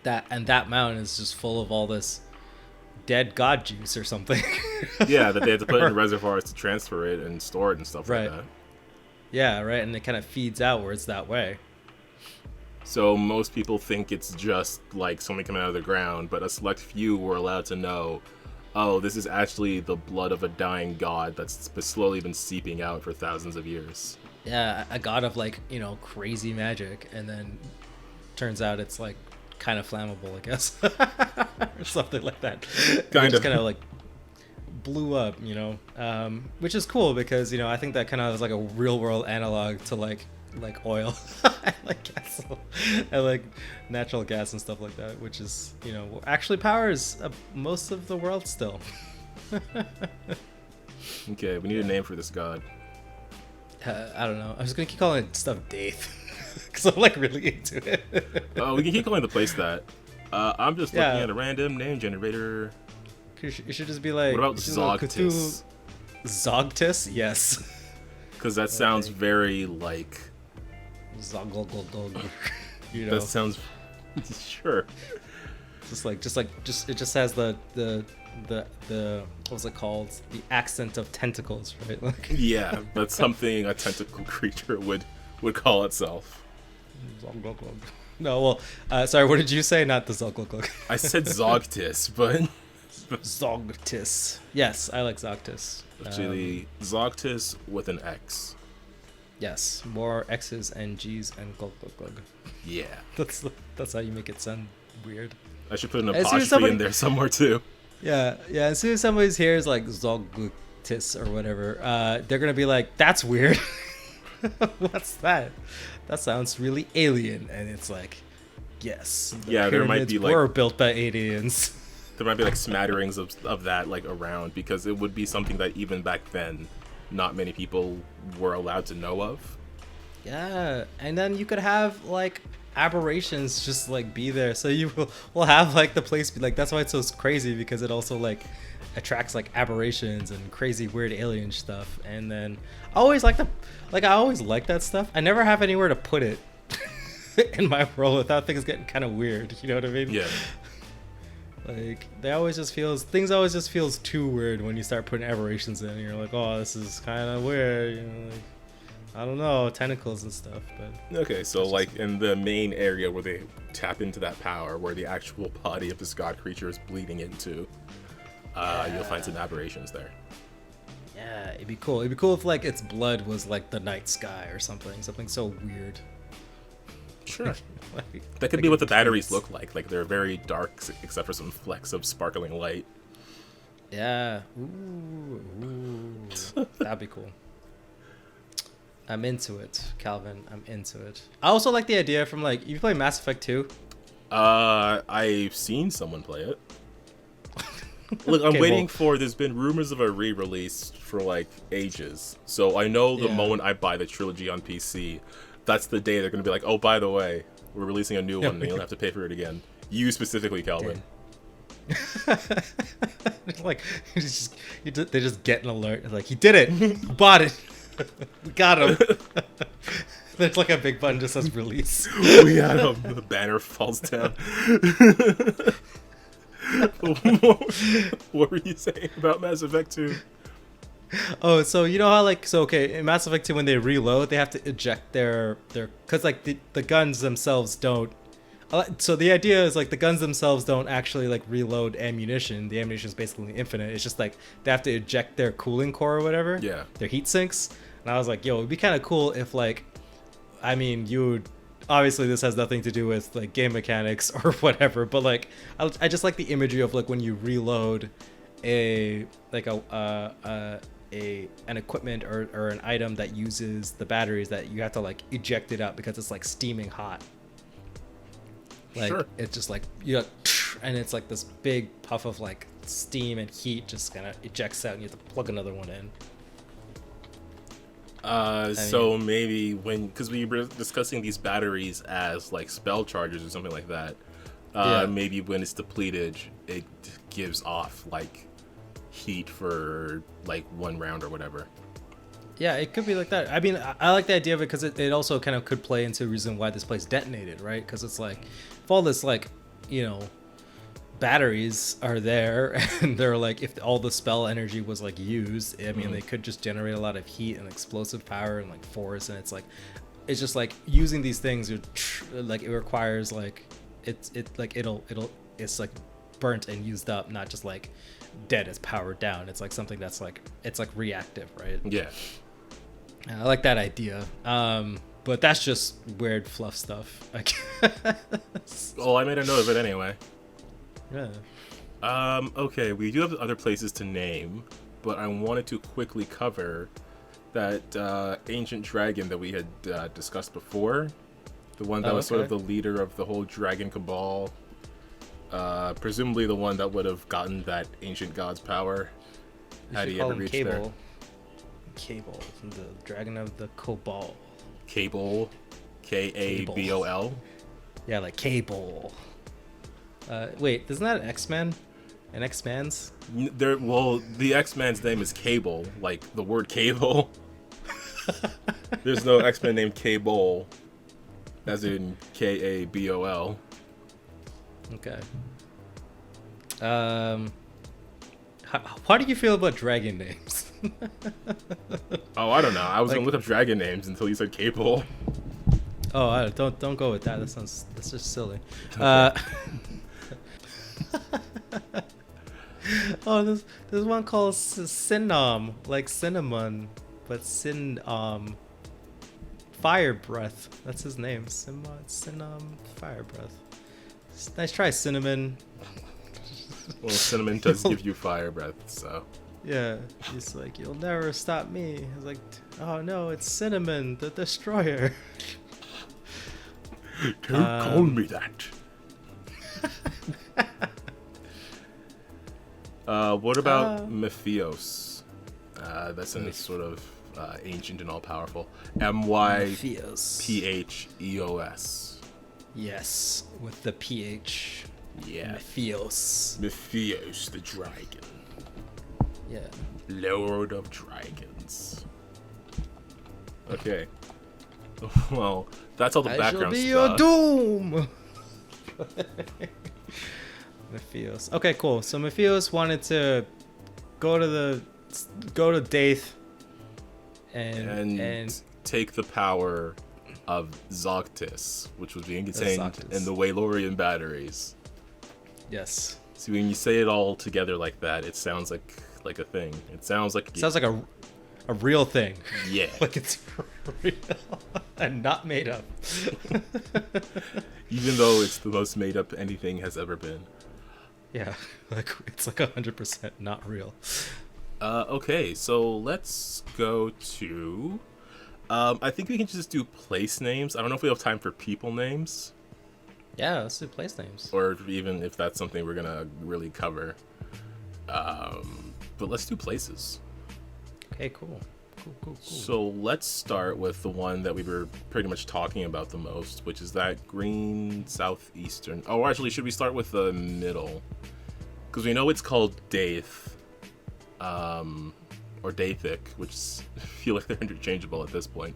Speaker 2: that mountain is just full of all this dead god juice or something.
Speaker 1: Yeah, that they have to put in reservoirs to transfer it and store it and stuff like that.
Speaker 2: Yeah, right. And it kind of feeds outwards that way.
Speaker 1: So most people think it's just like something coming out of the ground, but a select few were allowed to know, oh, this is actually the blood of a dying god that's slowly been seeping out for thousands of years.
Speaker 2: Yeah, a god of like, crazy magic, and then turns out it's like kind of flammable, I guess. Or something like that. Kind of like blew up, which is cool because, I think that kind of is like a real world analog to like oil. I like gas. I like natural gas and stuff like that, which is, actually powers most of the world still.
Speaker 1: Okay, we need a name for this god.
Speaker 2: I don't know. I'm just gonna keep calling it stuff Daith because I'm like really into it.
Speaker 1: Oh, we can keep calling the place that. I'm just looking at a random name generator.
Speaker 2: You should just be like,
Speaker 1: what about Zogtis?
Speaker 2: Zogtis? Yes.
Speaker 1: Because that sounds very like
Speaker 2: Zogglogglog.
Speaker 1: That sounds sure.
Speaker 2: Just it just has the what's it called? The accent of tentacles, right? Like
Speaker 1: yeah, that's something a tentacle creature would call itself.
Speaker 2: Zogglogglog. No, well, sorry, what did you say? Not the Zogglogglog.
Speaker 1: I said Zogtis, but
Speaker 2: Zogtis. Yes, I like Zogtis.
Speaker 1: Actually, Zogtis with an X.
Speaker 2: Yes, more X's and G's and glug glug glug.
Speaker 1: Yeah,
Speaker 2: that's how you make it sound weird.
Speaker 1: I should put an apostrophe in there somewhere too.
Speaker 2: Yeah. As soon as somebody's here is like Zogtis or whatever, they're gonna be like, "That's weird. What's that? That sounds really alien." And it's like, yes,
Speaker 1: there might be like
Speaker 2: were built by aliens.
Speaker 1: There might be like smatterings of that like around, because it would be something that even back then not many people were allowed to know of.
Speaker 2: Yeah, and then you could have like aberrations just like be there, so you will have like the place be like, that's why it's so crazy, because it also like attracts like aberrations and crazy weird alien stuff. And then I always like that stuff. I never have anywhere to put it in my world without things getting kind of weird, you know what I mean?
Speaker 1: Yeah.
Speaker 2: Like things always just feels too weird when you start putting aberrations in, and you're like, oh, this is kind of weird, you know, like, I don't know, tentacles and stuff. But
Speaker 1: okay, so like in the main area where they tap into that power, where the actual body of this god creature is bleeding into, you'll find some aberrations there.
Speaker 2: Yeah, it'd be cool. It'd be cool if like its blood was like the night sky or something so weird.
Speaker 1: Sure. That could be what the batteries look like. Like they're very dark, except for some flecks of sparkling light.
Speaker 2: Yeah. Ooh. That'd be cool. I'm into it, Calvin. I'm into it. I also like the idea from like, you play Mass Effect 2?
Speaker 1: I've seen someone play it. Look, I'm waiting for. There's been rumors of a re-release for like ages, so I know the moment I buy the trilogy on PC, that's the day they're gonna be like, oh, by the way, we're releasing a new one, and you'll have to pay for it again. You specifically, Calvin.
Speaker 2: Like, they just get an alert. Like, he did it. Bought it. We got him. There's like a big button just says release.
Speaker 1: We got him. The banner falls down. What were you saying about Mass Effect 2?
Speaker 2: Oh, so you know how like, so okay, in Mass Effect 2 when they reload, they have to eject their because like the guns themselves don't. So the idea is like the guns themselves don't actually like reload ammunition. The ammunition is basically infinite. It's just like they have to eject their cooling core or whatever. Yeah. Their heat sinks. And I was like, yo, it'd be kind of cool if like, I mean, you would, obviously this has nothing to do with like game mechanics or whatever, but like I just like the imagery of like when you reload an equipment or an item that uses the batteries, that you have to like eject it out because it's like steaming hot. Like sure. It's just like and it's like this big puff of like steam and heat just kind of ejects out, and you have to plug another one in.
Speaker 1: So maybe because we were discussing these batteries as like spell charges or something like that, maybe when it's depleted, it gives off like heat for like one round or whatever.
Speaker 2: Yeah, it could be like that. I mean, I like the idea of it because it also kind of could play into the reason why this place detonated, right? Because it's like, if all this like, you know, batteries are there, and they're like, if all the spell energy was like used, I mean, they could just generate a lot of heat and explosive power and like force, and it's just like using these things, like it requires like it's like burnt and used up, not just like dead, it's powered down. It's like something that's like, it's like reactive, right?
Speaker 1: Yeah.
Speaker 2: I like that idea. But that's just weird fluff stuff, I guess.
Speaker 1: Well, I made a note of it anyway.
Speaker 2: Yeah.
Speaker 1: Okay, we do have other places to name, but I wanted to quickly cover that ancient dragon that we had discussed before. The one that was sort of the leader of the whole dragon cabal. Presumably the one that would have gotten that ancient god's power had he ever reached there.
Speaker 2: Cable, the dragon of the cabal.
Speaker 1: Cable, Kabol.
Speaker 2: Yeah, like Cable. Wait, isn't that an X-Men? An X-Man's?
Speaker 1: Well, the X-Man's name is Cable, like the word cable. There's no X-Men named Kabol, as in Kabol.
Speaker 2: Okay. How do you feel about dragon names?
Speaker 1: Oh, I don't know. I was gonna look up dragon names until you said Cable.
Speaker 2: Oh, don't go with that. That's just silly. Oh, there's one called Sinom, like cinnamon, but Fire Breath. That's his name. Sinom Fire Breath. Nice try, Cinnamon.
Speaker 1: Well, cinnamon does give you fire breath, so.
Speaker 2: Yeah, he's like, you'll never stop me. He's like, oh no, it's Cinnamon, the Destroyer.
Speaker 1: Don't call me that. What about Mephios? That's in sort of ancient and all-powerful. Mypheos.
Speaker 2: Yes, with the PH.
Speaker 1: Yeah.
Speaker 2: Mypheos
Speaker 1: the dragon.
Speaker 2: Yeah.
Speaker 1: Lord of Dragons. Okay. Well, that's all the background stuff.
Speaker 2: Your doom. Mypheos. Okay, cool. So Mypheos wanted to go to Daith and
Speaker 1: take the power of Zoctis, which was being contained in the Wailorian batteries.
Speaker 2: Yes.
Speaker 1: See, when you say it all together like that, it sounds like a thing. It sounds like
Speaker 2: a real thing.
Speaker 1: Yeah.
Speaker 2: Like it's real and not made up.
Speaker 1: Even though it's the most made up anything has ever been.
Speaker 2: Yeah, like it's like 100% not real.
Speaker 1: Okay, so let's go to. I think we can just do place names. I don't know if we have time for people names.
Speaker 2: Yeah, let's do place names.
Speaker 1: Or even if that's something we're gonna really cover. But let's do places.
Speaker 2: Okay, cool.
Speaker 1: So let's start with the one that we were pretty much talking about the most, which is that green southeastern. Oh, actually, should we start with the middle? Because we know it's called Daith, or Daithic, which I feel like they're interchangeable at this point.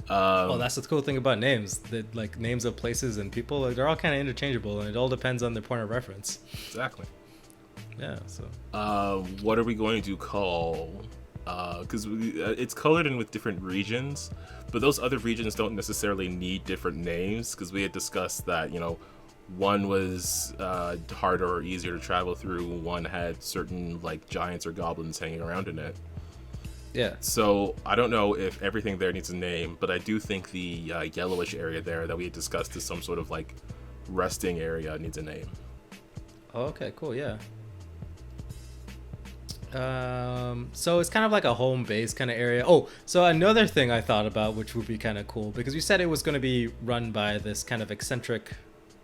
Speaker 2: Well, that's the cool thing about names. That like names of places and people, they're all kind of interchangeable, and it all depends on their point of reference.
Speaker 1: Exactly.
Speaker 2: Yeah. So.
Speaker 1: What are we going to call? Because it's colored in with different regions, but those other regions don't necessarily need different names, because we had discussed that, one was harder or easier to travel through, one had certain like giants or goblins hanging around in it.
Speaker 2: Yeah.
Speaker 1: So I don't know if everything there needs a name, but I do think the yellowish area there that we had discussed as some sort of like resting area needs a name.
Speaker 2: Oh, okay, cool, yeah. So it's kind of like a home base kind of area. Oh, so another thing I thought about, which would be kind of cool, because you said it was going to be run by this kind of eccentric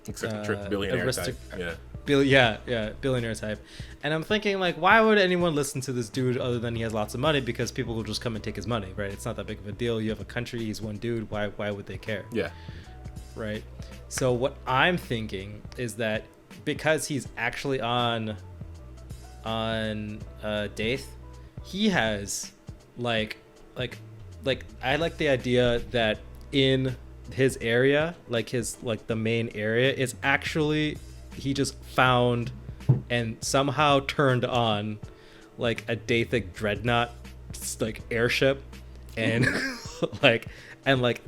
Speaker 1: billionaire type.
Speaker 2: Yeah, billionaire type. And I'm thinking, like, why would anyone listen to this dude other than he has lots of money? Because people will just come and take his money, right? It's not that big of a deal. You have a country, he's one dude. Why would they care?
Speaker 1: Yeah.
Speaker 2: Right. So what I'm thinking is that because he's actually on Daith, he has like I like the idea that in his area, like the main area is actually he just found and somehow turned on like a Daithic dreadnought like airship, and like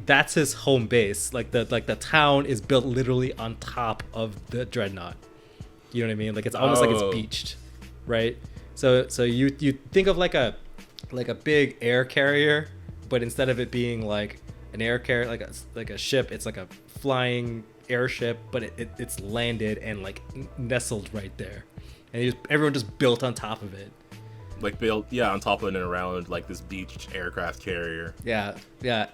Speaker 2: that's his home base. Like the town is built literally on top of the dreadnought. You know what I mean? Like it's almost like it's beached. Right, so you think of like a big air carrier, but instead of it being like an air carrier, like a ship, it's like a flying airship, but it's landed and like nestled right there, and everyone just built on top of it.
Speaker 1: Like built, yeah, on top of it and around like this beached aircraft carrier.
Speaker 2: Yeah,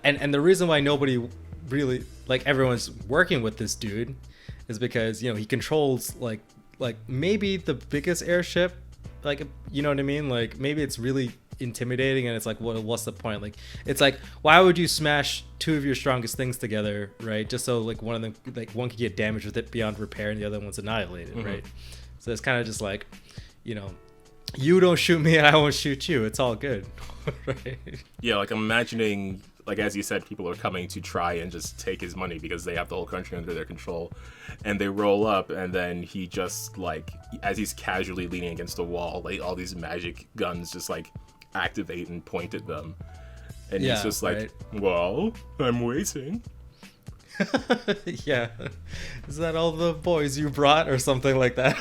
Speaker 2: and the reason why nobody really like everyone's working with this dude is because he controls like maybe the biggest airship, like, you know what I mean? Like maybe it's really intimidating, and it's like, what's the point? Like it's like, why would you smash two of your strongest things together, right? Just so like one of them, like one could get damaged with it beyond repair and the other one's annihilated, right? So it's kind of just like, you don't shoot me and I won't shoot you. It's all good, right? Yeah,
Speaker 1: like I'm imagining, like as you said, people are coming to try and just take his money because they have the whole country under their control, and they roll up, and then he just like, as he's casually leaning against a wall, like all these magic guns just like activate and point at them, and he's just like, right. Well, I'm waiting.
Speaker 2: Yeah, is that all the boys you brought or something like that?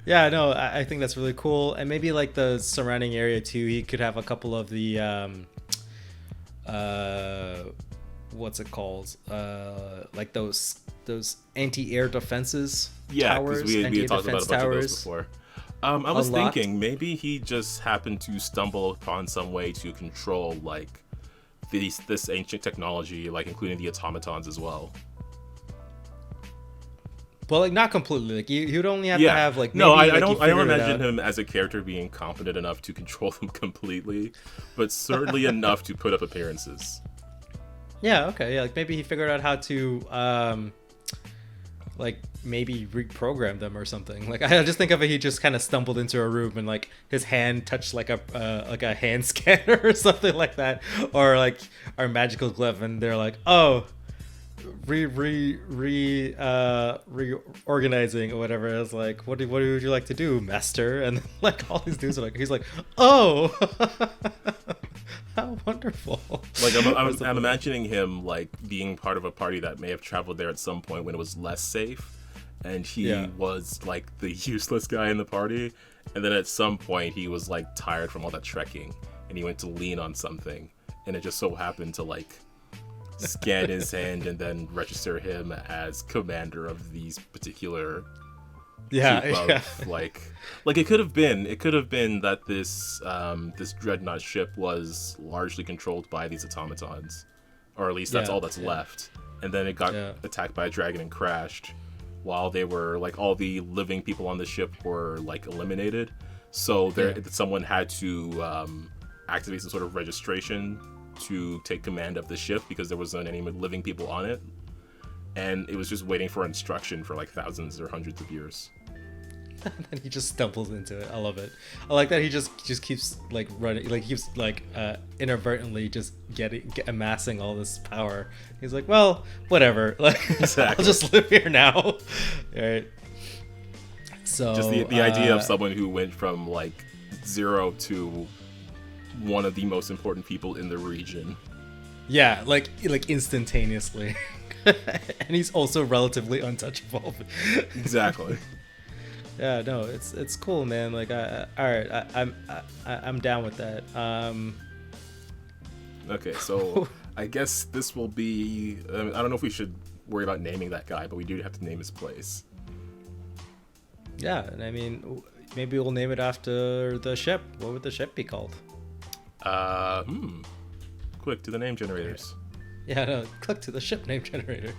Speaker 2: Yeah, no, I think that's really cool. And maybe like the surrounding area too, he could have a couple of the what's it called, like those anti-air defenses.
Speaker 1: Yeah,
Speaker 2: towers,
Speaker 1: because we had talked about a bunch of those before. I was thinking maybe he just happened to stumble upon some way to control like this ancient technology, like including the automatons as well.
Speaker 2: Well, like not completely. Like you'd only have to have like
Speaker 1: no,
Speaker 2: maybe,
Speaker 1: I
Speaker 2: like,
Speaker 1: don't imagine him as a character being confident enough to control them completely, but certainly enough to put up appearances.
Speaker 2: Yeah. Okay. Yeah. Like maybe he figured out how to like maybe reprogram them or something. Like I just think of it, he just kind of stumbled into a room and like his hand touched like a hand scanner or something like that, or like our magical glove, and they're like, oh, reorganizing or whatever. I was like, what would you like to do, master? And then, like all these dudes are like, he's like, oh, how wonderful.
Speaker 1: Like I'm imagining him like being part of a party that may have traveled there at some point when it was less safe, and he was like the useless guy in the party, and then at some point he was like tired from all that trekking and he went to lean on something, and it just so happened to like scan his hand and then register him as commander of these particular like it could have been that this this dreadnought ship was largely controlled by these automatons, or at least that's all that's left, and then it got attacked by a dragon and crashed while they were like all the living people on the ship were like eliminated, so someone had to activate some sort of registration to take command of the ship because there wasn't any living people on it, and it was just waiting for instruction for like thousands or hundreds of years.
Speaker 2: And he just stumbles into it. I love it. I like that he just keeps like running, like keeps like inadvertently just amassing all this power. He's like, well, whatever. Like
Speaker 1: exactly.
Speaker 2: I'll just live here now. All right. So
Speaker 1: just the idea of someone who went from like 0 to one of the most important people in the region.
Speaker 2: Yeah, like instantaneously. And he's also relatively untouchable.
Speaker 1: Exactly.
Speaker 2: Yeah, no, it's cool, man. Like, I'm down with that.
Speaker 1: Okay, so I guess this will be. I don't know if we should worry about naming that guy, but we do have to name his place.
Speaker 2: Yeah, and I mean, maybe we'll name it after the ship. What would the ship be called?
Speaker 1: Quick to the name generators.
Speaker 2: Yeah, no, click to the ship name generator.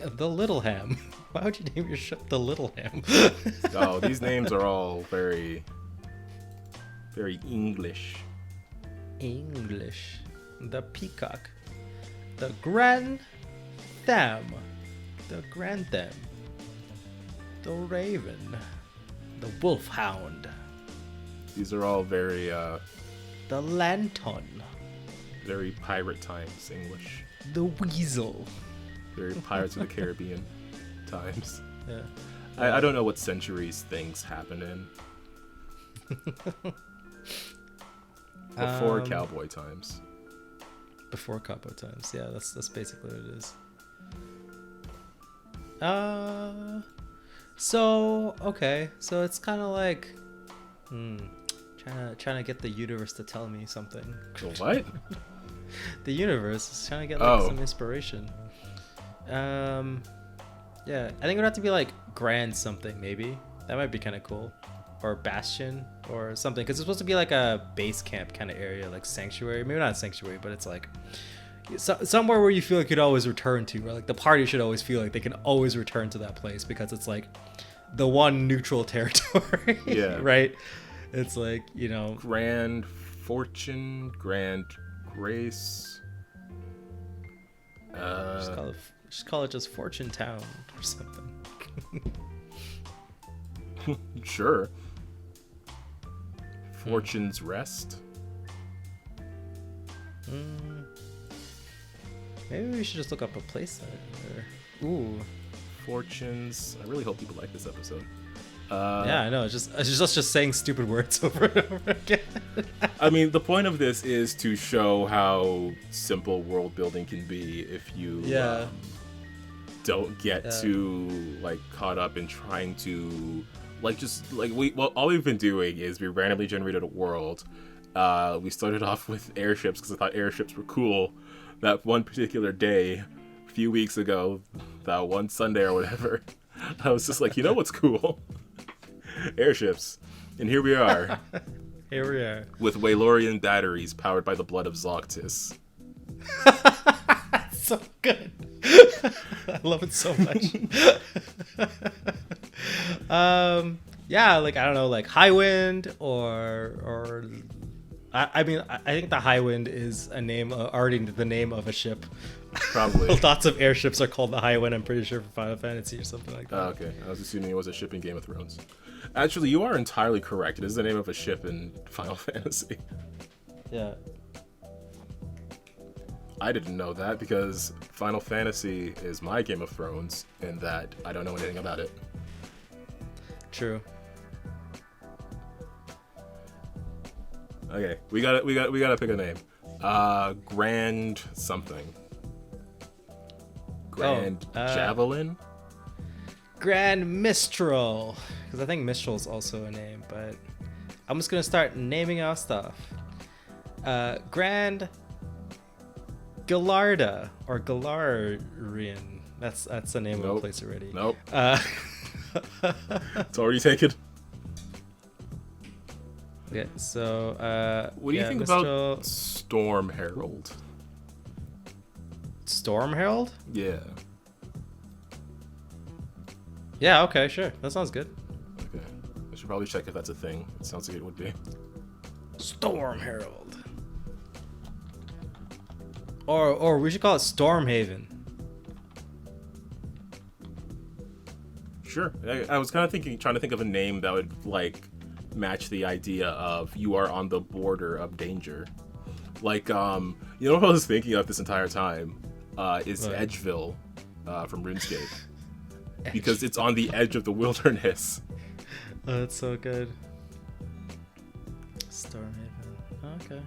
Speaker 2: The Little Ham. Why would you name your ship the Little Ham?
Speaker 1: Oh, these names are all very, very English.
Speaker 2: English. The Peacock. The Grand Tham. The Grand Tham. The Raven. The Wolfhound.
Speaker 1: These are all very,
Speaker 2: The Lantern.
Speaker 1: very Pirate Times English.
Speaker 2: The Weasel.
Speaker 1: Very Pirates of the Caribbean times.
Speaker 2: Yeah.
Speaker 1: I don't know what centuries things happen in. Before cowboy times.
Speaker 2: Before cowboy times. Yeah, that's basically what it is. So okay. So it's kind of like trying to get the universe to tell me something.
Speaker 1: The what?
Speaker 2: The universe is trying to get like some inspiration. Yeah, I think it would have to be like Grand something, maybe. That might be kind of cool. Or Bastion or something, because it's supposed to be like a base camp kind of area, like sanctuary. Maybe not sanctuary, but it's like somewhere where you feel like you'd always return to, right? Like the party should always feel like they can always return to that place because it's like the one neutral territory.
Speaker 1: Yeah.
Speaker 2: Right? It's like, you know,
Speaker 1: Grand Fortune, Grand Grace.
Speaker 2: just call it just Fortune Town or something.
Speaker 1: Sure. Fortune's Rest.
Speaker 2: Maybe we should just look up a place there. Ooh.
Speaker 1: Fortunes. I really hope people like this episode.
Speaker 2: Yeah, I know. It's just saying stupid words over and over again.
Speaker 1: I mean, the point of this is to show how simple world building can be if you don't get too like caught up in trying to all we've been doing is we randomly generated a world. We started off with airships because I thought airships were cool. That one particular day, a few weeks ago, that one Sunday or whatever, I was just like, you know what's cool? Airships. And here we are.
Speaker 2: Here we are.
Speaker 1: With Wailorian batteries powered by the blood of Zoctis.
Speaker 2: so good. I love it so much. Yeah, like I don't know, like High Wind or I mean I think the High Wind is a name already the name of a ship.
Speaker 1: Probably.
Speaker 2: Lots of airships are called the High Wind. I'm pretty sure for Final Fantasy or something like that.
Speaker 1: Oh, okay. I was assuming it was a ship in Game of Thrones. Actually, you are entirely correct. It is the name of a ship in Final Fantasy.
Speaker 2: Yeah.
Speaker 1: I didn't know that because Final Fantasy is my Game of Thrones, and that I don't know anything about it.
Speaker 2: True.
Speaker 1: Okay, we gotta pick a name. Grand something. Grand Javelin.
Speaker 2: Grand Mistral, because I think Mistral is also a name, but I'm just gonna start naming our stuff. Grand Galarda or Galarian. That's the name of the place already.
Speaker 1: Nope. It's already taken.
Speaker 2: Okay, so
Speaker 1: what do you think
Speaker 2: Mistral...
Speaker 1: about Storm Herald?
Speaker 2: Storm Herald?
Speaker 1: Yeah.
Speaker 2: Yeah, okay, sure. That sounds good.
Speaker 1: Okay. I should probably check if that's a thing. It sounds like it would be.
Speaker 2: Storm Herald. Or we should call it Stormhaven.
Speaker 1: Sure. I was kind of trying to think of a name that would like match the idea of you are on the border of danger. Like, you know what I was thinking of this entire time? Is
Speaker 2: what?
Speaker 1: Edgeville from RuneScape. Because it's on the edge of the wilderness.
Speaker 2: Oh, that's so good. Stormhaven. Okay.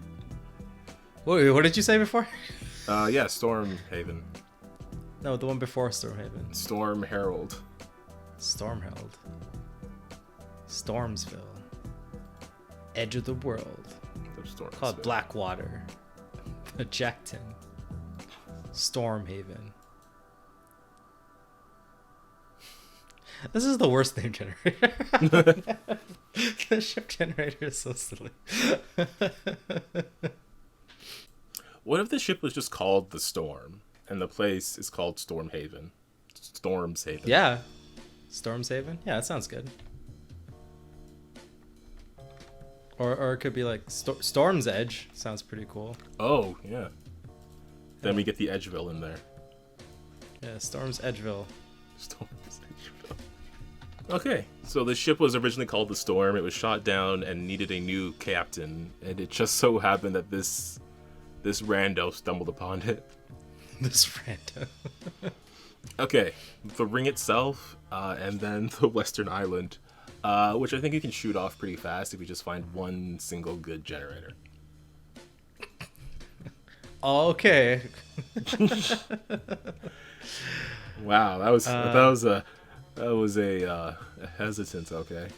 Speaker 2: Wait, what did you say before?
Speaker 1: Yeah, Stormhaven.
Speaker 2: No, the one before Stormhaven.
Speaker 1: Storm Herald.
Speaker 2: Storm Herald. Stormsville. Edge of the world. Called Blackwater. Jackton. Stormhaven. This is the worst name generator. The ship generator is so silly.
Speaker 1: What if the ship was just called the Storm, and the place is called Stormhaven? Stormshaven.
Speaker 2: Yeah. Stormshaven? Yeah, that sounds good. Or it could be like Storm's Edge. Sounds pretty cool.
Speaker 1: Oh, yeah. Then we get the Edgeville in there.
Speaker 2: Yeah, Storm's Edgeville.
Speaker 1: Storm's Edgeville. Okay, so the ship was originally called the Storm. It was shot down and needed a new captain, and it just so happened that this rando stumbled upon it.
Speaker 2: This rando.
Speaker 1: Okay, the ring itself, and then the Western Island, which I think you can shoot off pretty fast if you just find one single good generator.
Speaker 2: Okay.
Speaker 1: Wow, that was a hesitant. Okay.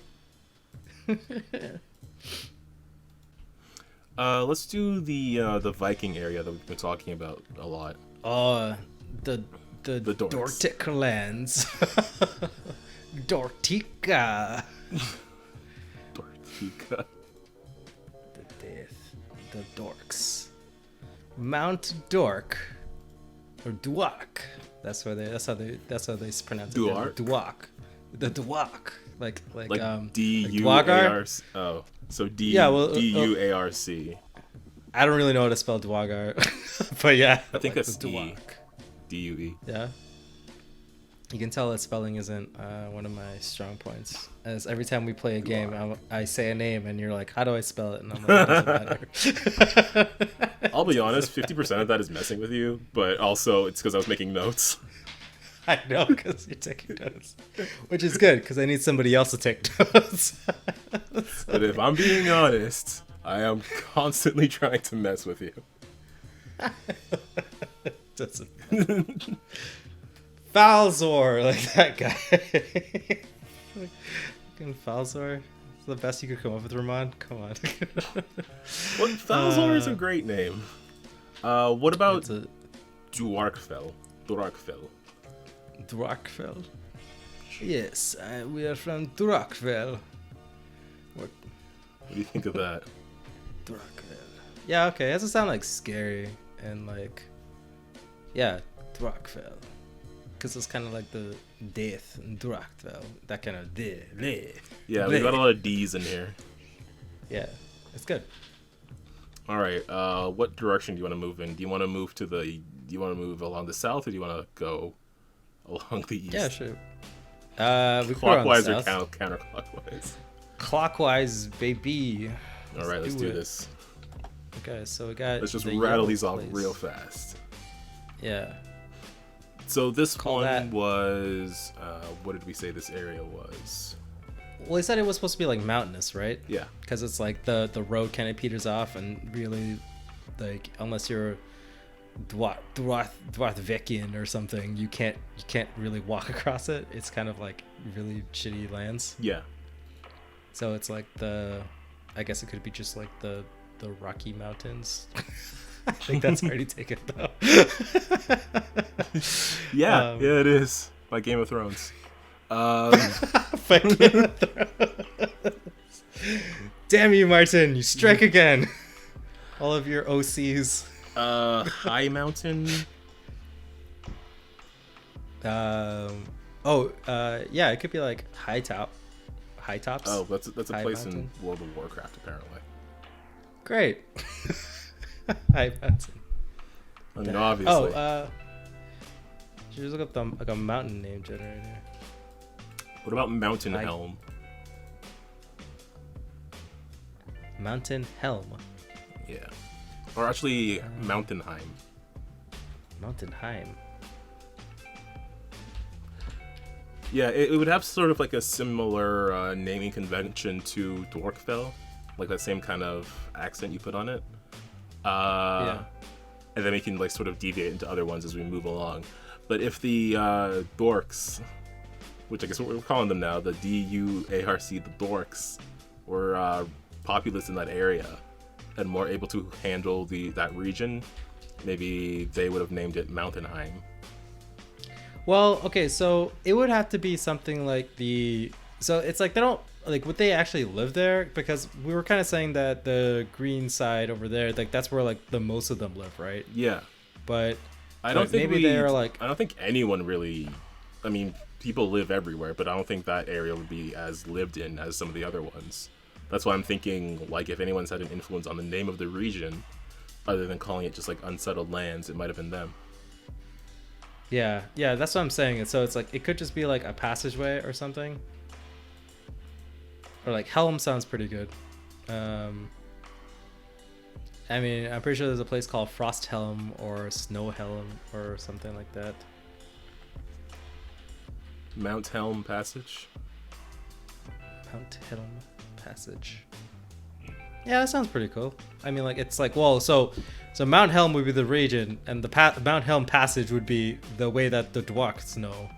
Speaker 1: Let's do the Viking area that we've been talking about a lot.
Speaker 2: The
Speaker 1: Dorks.
Speaker 2: Dortic lands. Dortica.
Speaker 1: Dortica.
Speaker 2: The Dorks. Mount Dork. Or Duak. That's how they pronounce it.
Speaker 1: Duark?
Speaker 2: Duak. The Duak. Like
Speaker 1: D-U-A-R. Oh, so D-U-A-R-C.
Speaker 2: I don't really know how to spell Dwagar, but yeah.
Speaker 1: I think that's
Speaker 2: Duak.
Speaker 1: D-U-E.
Speaker 2: Yeah. You can tell that spelling isn't one of my strong points. As every time we play a game, I say a name and you're like, how do I spell it? And I'm like, it doesn't matter.
Speaker 1: I'll be honest, 50% of that is messing with you, but also it's because I was making notes.
Speaker 2: I know, because you're taking notes. Which is good, because I need somebody else to take notes.
Speaker 1: But if I'm being honest, I am constantly trying to mess with you.
Speaker 2: Falzor, like that guy. Fucking Falzor. It's the best you could come up with, Ramon. Come on.
Speaker 1: Well, Falzor is a great name. What about Duarkfell?
Speaker 2: Durakfell. Yes, we are from Durakfell.
Speaker 1: What do you think of that?
Speaker 2: Durakfell. Yeah, okay. It doesn't sound like scary and like, yeah, Drakfell. Because it's kind of like the death and Drakfell. That kind of
Speaker 1: Yeah, we got a lot of D's in here.
Speaker 2: Yeah, it's good.
Speaker 1: All right. What direction do you want to move in? Do you want to move along the south, or do you want to go along the east?
Speaker 2: Yeah, sure. We
Speaker 1: clockwise or counterclockwise?
Speaker 2: Clockwise, baby.
Speaker 1: All right, let's do this.
Speaker 2: Okay, so we got.
Speaker 1: Let's just rattle these off real fast.
Speaker 2: Yeah.
Speaker 1: So this one was. What did we say this area was?
Speaker 2: Well, he said it was supposed to be like mountainous, right?
Speaker 1: Yeah.
Speaker 2: Because it's like the road kind of peters off, and really, like, unless you're Dwarthvekian or something, you can't really walk across it. It's kind of like really shitty lands.
Speaker 1: Yeah.
Speaker 2: So it's like I guess it could be just like the Rocky Mountains. I think that's already taken though.
Speaker 1: Yeah, it is. By Game of Thrones.
Speaker 2: Damn you, Martin! You strike again. All of your OCs.
Speaker 1: High Mountain.
Speaker 2: Yeah, it could be like High Tops.
Speaker 1: Oh, that's a place
Speaker 2: Mountain.
Speaker 1: in World of Warcraft, apparently.
Speaker 2: Great. High Mountain.
Speaker 1: I mean, obviously.
Speaker 2: Should just look up a mountain name generator.
Speaker 1: What about Mountain Helm?
Speaker 2: Mountain Helm.
Speaker 1: Yeah. Or actually, Mountainheim.
Speaker 2: Mountainheim.
Speaker 1: Yeah, it would have sort of like a similar naming convention to Dwarkfell, like that same kind of accent you put on it.
Speaker 2: Yeah. And
Speaker 1: then we can like sort of deviate into other ones as we move along. But if the Dorks, which I guess what we're calling them now, the DUARC, the Dorks, were populous in that area and more able to handle that region, maybe they would have named it Mountainheim.
Speaker 2: Well, okay, so it would have to be something like so it's like they don't, like, would they actually live there? Because we were kind of saying that the green side over there, like, that's where, like, the most of them live, right?
Speaker 1: Yeah.
Speaker 2: But
Speaker 1: I don't think
Speaker 2: maybe they're, like...
Speaker 1: I don't think anyone really... I mean, people live everywhere, but I don't think that area would be as lived in as some of the other ones. That's why I'm thinking, like, if anyone's had an influence on the name of the region, other than calling it just, like, unsettled lands, it might have been them.
Speaker 2: Yeah, that's what I'm saying. So it's like, it could just be like a passageway or something. Or like Helm sounds pretty good. I mean, I'm pretty sure there's a place called Frosthelm or Snowhelm or something like that.
Speaker 1: Mount Helm Passage?
Speaker 2: Mount Helm Passage. Yeah, that sounds pretty cool. I mean, like, it's like, well, so Mount Helm would be the region, and the Mount Helm Passage would be the way that the Dwarfs know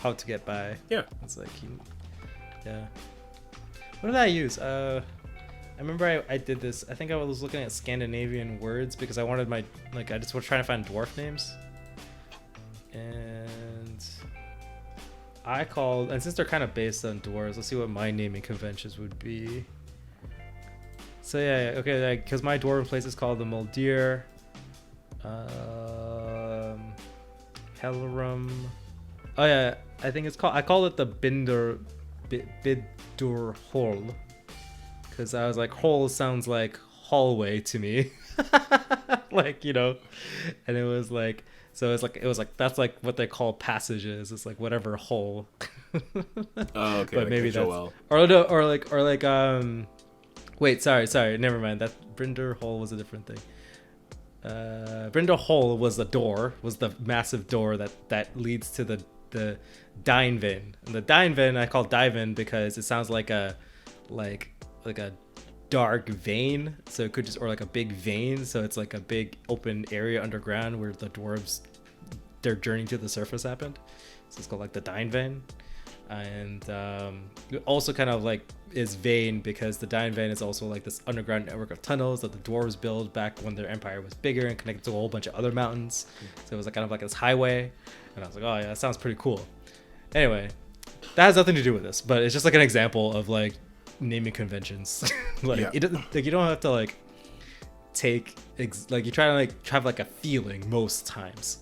Speaker 2: how to get by.
Speaker 1: Yeah.
Speaker 2: It's like, yeah. What did I use? I remember I did this. I think I was looking at Scandinavian words because I wanted I just was trying to find dwarf names. And and since they're kind of based on dwarves, let's see what my naming conventions would be. So yeah, okay, because my dwarven place is called the Muldir, Helrum. Oh yeah, I think I call it the Bidur Hall, because I was like, hole sounds like hallway to me, like, you know, and it was like, so it was like that's like what they call passages. It's like whatever hole.
Speaker 1: Oh, okay.
Speaker 2: But maybe that's
Speaker 1: well.
Speaker 2: or like Wait, sorry, never mind. That Brinder Hole was a different thing. Brinder Hole was the massive door that leads to the Dynven. And the Dynven I call Dynven because it sounds like a dark vein. So it could just, or like a big vein. So it's like a big open area underground where the dwarves, their journey to the surface happened. So it's called like the Dynven. And also kind of like is vein because the Dynven is also like this underground network of tunnels that the dwarves built back when their empire was bigger and connected to a whole bunch of other mountains. So it was like kind of like this highway, and I was like, oh yeah, that sounds pretty cool. Anyway, that has nothing to do with this, but it's just like an example of like naming conventions. Like, yeah. It doesn't, like, you don't have to like like you try to like have like a feeling most times.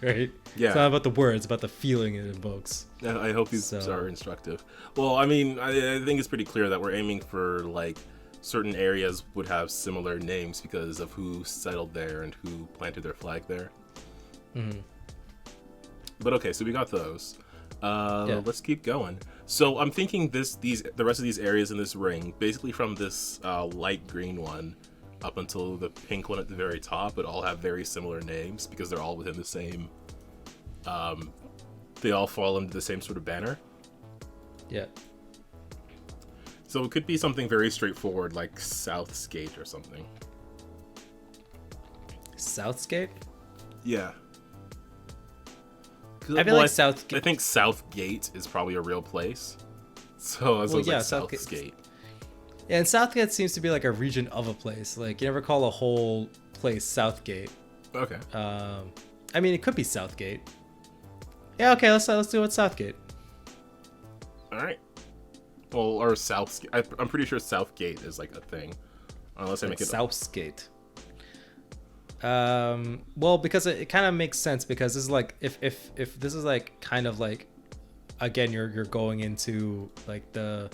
Speaker 2: Right?
Speaker 1: Yeah.
Speaker 2: It's not about the words, about the feeling it evokes.
Speaker 1: I hope these are instructive. Well, I mean, I think it's pretty clear that we're aiming for like certain areas would have similar names because of who settled there and who planted their flag there.
Speaker 2: Mm-hmm.
Speaker 1: But okay, so we got those. Let's keep going. So I'm thinking the rest of these areas in this ring, basically from this light green one up until the pink one at the very top, would all have very similar names because they're all within the same. They all fall under the same sort of banner.
Speaker 2: Yeah.
Speaker 1: So it could be something very straightforward, like Southgate or something.
Speaker 2: Southgate?
Speaker 1: Yeah.
Speaker 2: I feel like Southgate.
Speaker 1: I think Southgate is probably a real place. So it's like Southgate.
Speaker 2: Yeah, and Southgate seems to be like a region of a place. Like you never call a whole place Southgate.
Speaker 1: Okay.
Speaker 2: I mean, it could be Southgate. Yeah. Okay. Let's do it Southgate.
Speaker 1: All right. Well, or Southgate. I'm pretty sure Southgate is like a thing, unless I make it
Speaker 2: Southgate. Well, because it kind of makes sense because this is like if this is like kind of like again you're going into like the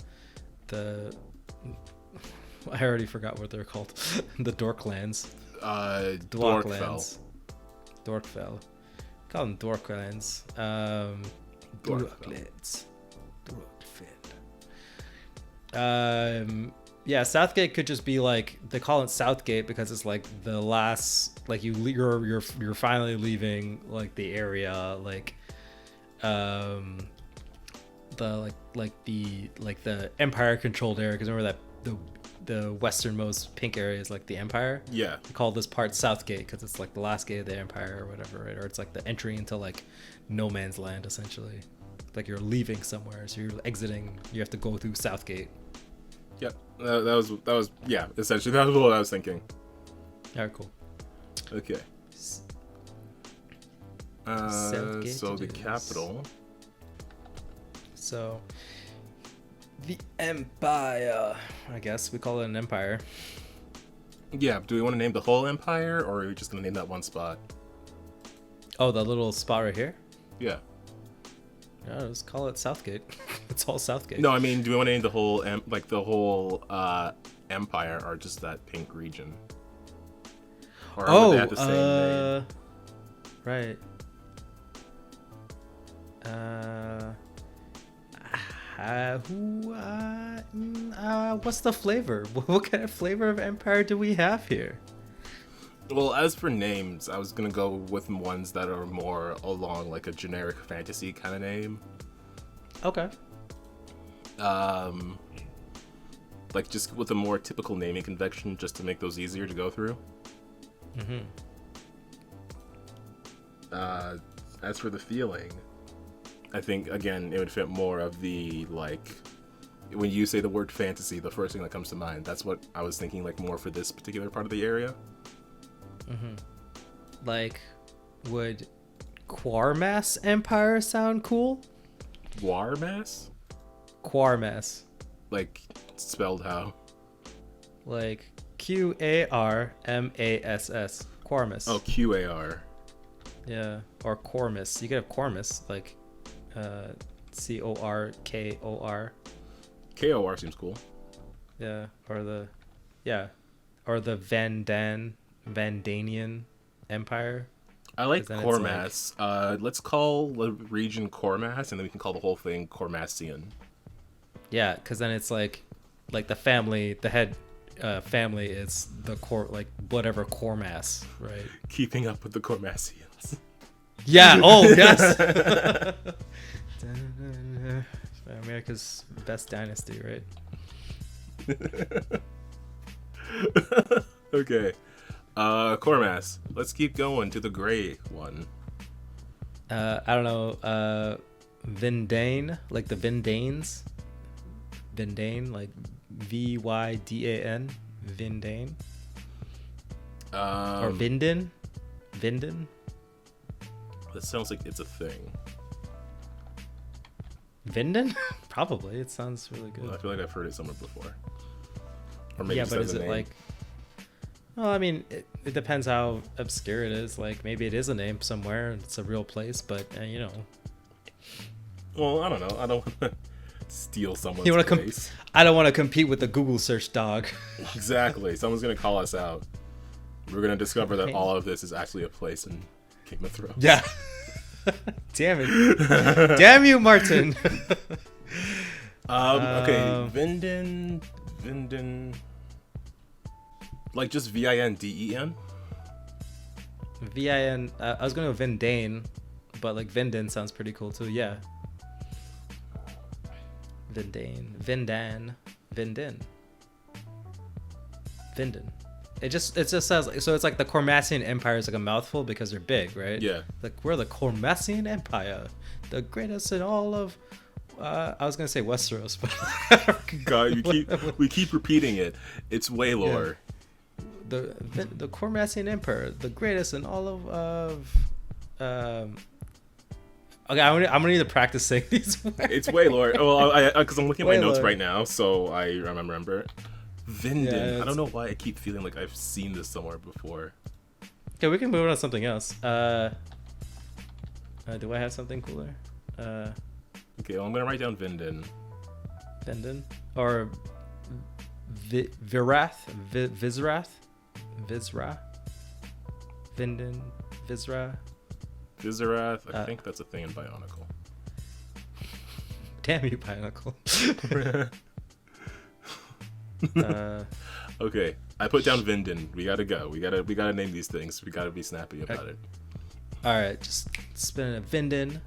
Speaker 2: I already forgot what they're called. The Dorklands.
Speaker 1: Dorkfell.
Speaker 2: Dorkfell. Call them Dorklands. Dorklands. Yeah, Southgate could just be like they call it Southgate because it's like the last like you're finally leaving like the area like the Empire controlled area because remember that the westernmost pink area is like the Empire.
Speaker 1: Yeah.
Speaker 2: They call this part Southgate because it's like the last gate of the Empire or whatever, right? Or it's like the entry into like no man's land essentially. Like you're leaving somewhere, so you're exiting. You have to go through Southgate.
Speaker 1: Yep. That was yeah. Essentially, that was what I was thinking.
Speaker 2: Alright, cool.
Speaker 1: Okay. So the capital.
Speaker 2: So the Empire. I guess we call it an empire.
Speaker 1: Yeah. Do we want to name the whole empire, or are we just gonna name that one spot?
Speaker 2: Oh, the little spot right here.
Speaker 1: Yeah.
Speaker 2: Yeah, let's call it Southgate. It's all Southgate.
Speaker 1: No, I mean, do we want to name the whole empire, or just that pink region? Or would they have the same name?
Speaker 2: Right. What's the flavor? What kind of flavor of empire do we have here?
Speaker 1: Well, as for names, I was gonna go with ones that are more along like a generic fantasy kind of name.
Speaker 2: Okay.
Speaker 1: Like just with a more typical naming convention, just to make those easier to go through.
Speaker 2: Mm-hmm.
Speaker 1: As for the feeling, I think again it would fit more of the like when you say the word fantasy, the first thing that comes to mind. That's what I was thinking, like more for this particular part of the area.
Speaker 2: Mm-hmm. Like, would Quarmass Empire sound cool?
Speaker 1: Quarmass?
Speaker 2: Quarmass.
Speaker 1: Like, spelled how?
Speaker 2: Like, Quarmass. Quarmass.
Speaker 1: Oh, Quar.
Speaker 2: Yeah, or Cormus. You could have Cormus, like, Corkor.
Speaker 1: Kor seems cool.
Speaker 2: Yeah, or the Vandanian Empire.
Speaker 1: I like Cormass. Like, let's call the region Cormass, and then we can call the whole thing Cormassian. Yeah,
Speaker 2: because then it's like the family, the head family is the like whatever Cormass, right?
Speaker 1: Keeping up with the Cormassians.
Speaker 2: Yeah. Oh yes. America's best dynasty, right?
Speaker 1: Okay. Cormass. Let's keep going to the gray one.
Speaker 2: I don't know. Vindane, like the Vindanes. Vindane, like Vydan. Vindane. Or Vinden. Vinden.
Speaker 1: That sounds like it's a thing.
Speaker 2: Vinden? Probably. It sounds really good.
Speaker 1: I feel like I've heard it somewhere before. Or maybe
Speaker 2: yeah, but is it name. Like Well, I mean, it depends how obscure it is. Like, maybe it is a name somewhere, and it's a real place, but, you know.
Speaker 1: Well, I don't know. I don't want to steal someone's place.
Speaker 2: I don't want to compete with the Google search dog.
Speaker 1: Exactly. Someone's going to call us out. We're going to discover that all of this is actually a place in Game of Thrones.
Speaker 2: Yeah. Damn it. Damn you, Martin.
Speaker 1: Okay, Vinden. Like just Vinen?
Speaker 2: Vin. I was going to go Vindane, but like Vinden sounds pretty cool too. Yeah. Vindane. Vindan. Vinden. Vinden. It just says like, so it's like the Cormassian Empire is like a mouthful because they're big, right?
Speaker 1: Yeah.
Speaker 2: Like we're the Cormassian Empire, the greatest in all of. I was gonna say Westeros, but
Speaker 1: God, we keep repeating it. It's Waylor.
Speaker 2: Yeah. The Cormassian Empire, the greatest in all of. Okay, I'm gonna need to practice saying these words.
Speaker 1: It's Waylor. Well, because I'm looking at my notes right now, so I remember it. Vinden. I don't know why I keep feeling like I've seen this somewhere before.
Speaker 2: Okay, we can move on to something else. Do I have something cooler?
Speaker 1: Okay, well, I'm gonna write down Vinden.
Speaker 2: Vinden or Virath, Vizrath, Vizra, Vinden, Vizra.
Speaker 1: Vizarath. I think that's a thing in Bionicle.
Speaker 2: Damn you, Bionicle.
Speaker 1: Okay, I put down Vinden. We gotta go. We gotta name these things. We gotta be snappy about it.
Speaker 2: All right, just spin a Vinden.